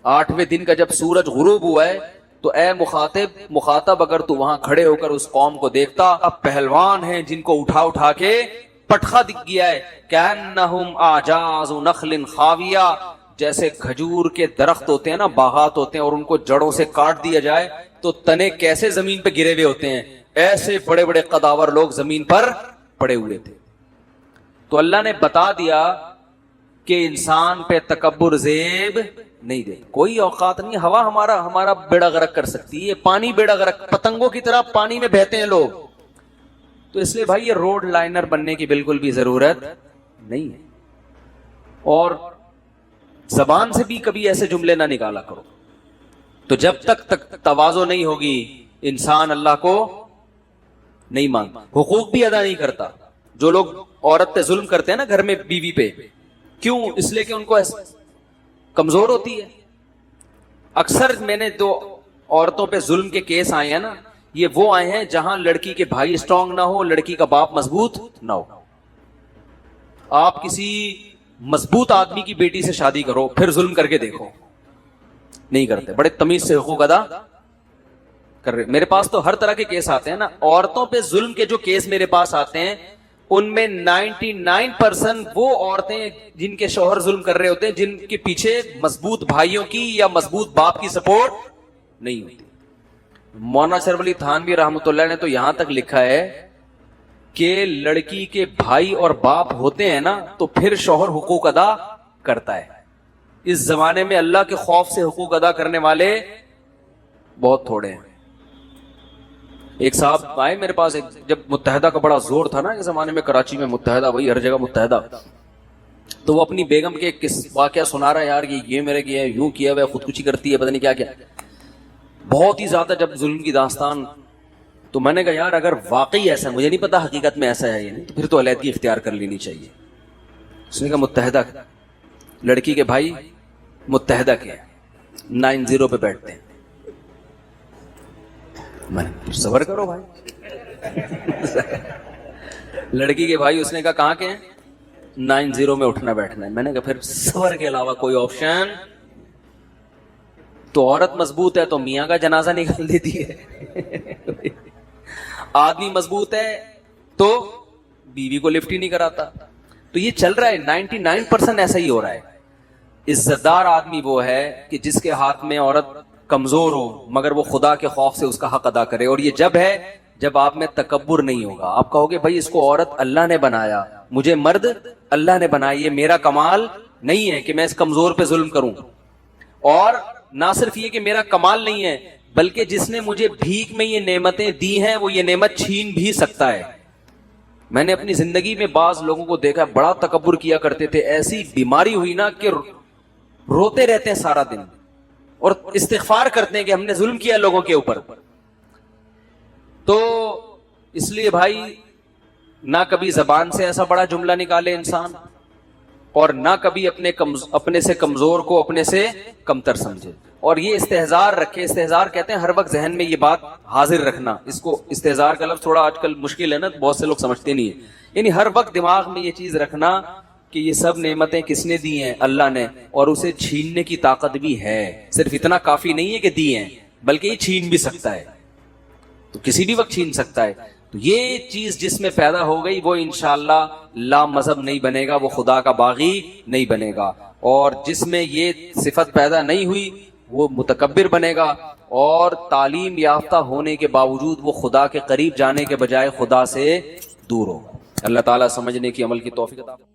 [SPEAKER 2] 8ویں دن کا جب سورج غروب ہوا ہے, تو اے مخاطب اگر تو وہاں کھڑے ہو کر اس قوم کو دیکھتا, اب پہلوان ہیں جن کو اٹھا کے پٹخا دکھ گیا ہے. کأنہم اعجاز نخل خاویہ, جیسے کھجور کے درخت ہوتے ہیں نا, باغات ہوتے ہیں, اور ان کو جڑوں سے کاٹ دیا جائے تو تنے کیسے زمین پہ گرے ہوئے ہوتے ہیں, ایسے بڑے بڑے قداور لوگ زمین پر پڑے ہوئے تھے. تو اللہ نے بتا دیا کہ انسان پہ تکبر زیب نہیں دے, کوئی اوقات نہیں. ہوا ہمارا بیڑا غرق کر سکتی ہے, پانی بیڑا غرق, پتنگوں کی طرح پانی میں بہتے ہیں لوگ. تو اس لیے بھائی یہ روڈ لائنر بننے کی بالکل بھی ضرورت نہیں ہے, اور زبان سے بھی کبھی ایسے جملے نہ نکالا کرو. تو جب تک تواضع نہیں ہوگی, انسان اللہ کو نہیں مانگتا, حقوق بھی ادا نہیں کرتا. جو لوگ عورت پہ ظلم کرتے ہیں نا گھر میں بیوی پہ, کیوں؟ اس لیے کہ ان کو کمزور ہوتی ہے. اکثر میں نے جو عورتوں پہ ظلم کے کیس آئے ہیں نا, یہ وہ آئے ہیں جہاں لڑکی کے بھائی اسٹرانگ نہ ہو, لڑکی کا باپ مضبوط نہ ہو. آپ کسی مضبوط آدمی کی بیٹی سے شادی کرو, پھر ظلم کر کے دیکھو, نہیں کرتے, بڑے تمیز سے حقوق ادا کر رہے. میرے پاس تو ہر طرح کے کیس آتے ہیں نا, عورتوں پہ ظلم کے جو کیس میرے پاس آتے ہیں ان میں 99% وہ عورتیں جن کے شوہر ظلم کر رہے ہوتے ہیں, جن کے پیچھے مضبوط بھائیوں کی یا مضبوط باپ کی سپورٹ نہیں ہوتی. مولانا اشرف علی تھانوی رحمۃ اللہ نے تو یہاں تک لکھا ہے کہ لڑکی کے بھائی اور باپ ہوتے ہیں نا تو پھر شوہر حقوق ادا کرتا ہے. اس زمانے میں اللہ کے خوف سے حقوق ادا کرنے والے بہت تھوڑے ہیں. ایک صاحب آئے میرے پاس, جب متحدہ کا بڑا زور تھا نا اس زمانے میں, کراچی میں متحدہ, وہی ہر جگہ متحدہ, تو وہ اپنی بیگم کے ایک واقعہ سنا رہا ہے, یار یہ میرے کیا ہے, یوں کیا ہوا ہے, خودکشی کرتی ہے, پتہ نہیں کیا کیا, بہت ہی زیادہ جب ظلم کی داستان. تو میں نے کہا یار اگر واقعی ایسا, مجھے نہیں پتا حقیقت میں ایسا ہے یا نہیں, تو پھر تو علیحدگی اختیار کر لینی چاہیے. اس نے کہا متحدہ, لڑکی کے بھائی متحدہ کے 90 پہ بیٹھتے ہیں. میں نے صبر کرو بھائی, لڑکی کے بھائی, اس نے کہا کہاں کے ہیں, 90 میں اٹھنا بیٹھنا ہے. میں نے کہا پھر صبر کے علاوہ کوئی آپشن؟ تو عورت مضبوط ہے تو میاں کا جنازہ نکال دیتی ہے, آدمی مضبوط ہے تو بیوی کو لفٹ ہی نہیں کراتا. تو یہ چل رہا ہے 99% ایسا ہی ہو رہا ہے. عزت دار آدمی وہ ہے کہ جس کے ہاتھ میں عورت کمزور ہو مگر وہ خدا کے خوف سے اس کا حق ادا کرے. اور یہ جب ہے جب آپ میں تکبر نہیں ہوگا. آپ کہو گے بھائی اس کو عورت اللہ نے بنایا, مجھے مرد اللہ نے بنایا, یہ میرا کمال نہیں ہے کہ میں اس کمزور پہ ظلم کروں. اور نہ صرف یہ کہ میرا کمال نہیں ہے بلکہ جس نے مجھے بھیک میں یہ نعمتیں دی ہیں وہ یہ نعمت چھین بھی سکتا ہے. میں نے اپنی زندگی میں بعض لوگوں کو دیکھا بڑا تکبر کیا کرتے تھے, ایسی بیماری ہوئی نا کہ روتے رہتے ہیں سارا دن اور استغفار کرتے ہیں کہ ہم نے ظلم کیا لوگوں کے اوپر. تو اس لیے بھائی نہ کبھی زبان سے ایسا بڑا جملہ نکالے انسان اور نہ کبھی اپنے سے کمزور کو اپنے سے کمتر سمجھے. اور یہ استہزار رکھے, استہزار کہتے ہیں ہر وقت ذہن میں یہ بات حاضر رکھنا. اس کو استہزار کا لفظ تھوڑا آج کل مشکل ہے نا, بہت سے لوگ سمجھتے نہیں ہیں. یعنی ہر وقت دماغ میں یہ چیز رکھنا کہ یہ سب نعمتیں کس نے دی ہیں, اللہ نے, اور اسے چھیننے کی طاقت بھی ہے. صرف اتنا کافی نہیں ہے کہ دی ہیں بلکہ یہ چھین بھی سکتا ہے, تو کسی بھی وقت چھین سکتا ہے. تو یہ چیز جس میں پیدا ہو گئی وہ انشاءاللہ لا مذہب نہیں بنے گا, وہ خدا کا باغی نہیں بنے گا. اور جس میں یہ صفت پیدا نہیں ہوئی وہ متکبر بنے گا اور تعلیم یافتہ ہونے کے باوجود وہ خدا کے قریب جانے کے بجائے خدا سے دور ہوگا. اللہ تعالیٰ سمجھنے کی عمل کی توفیق عطا فرمائے.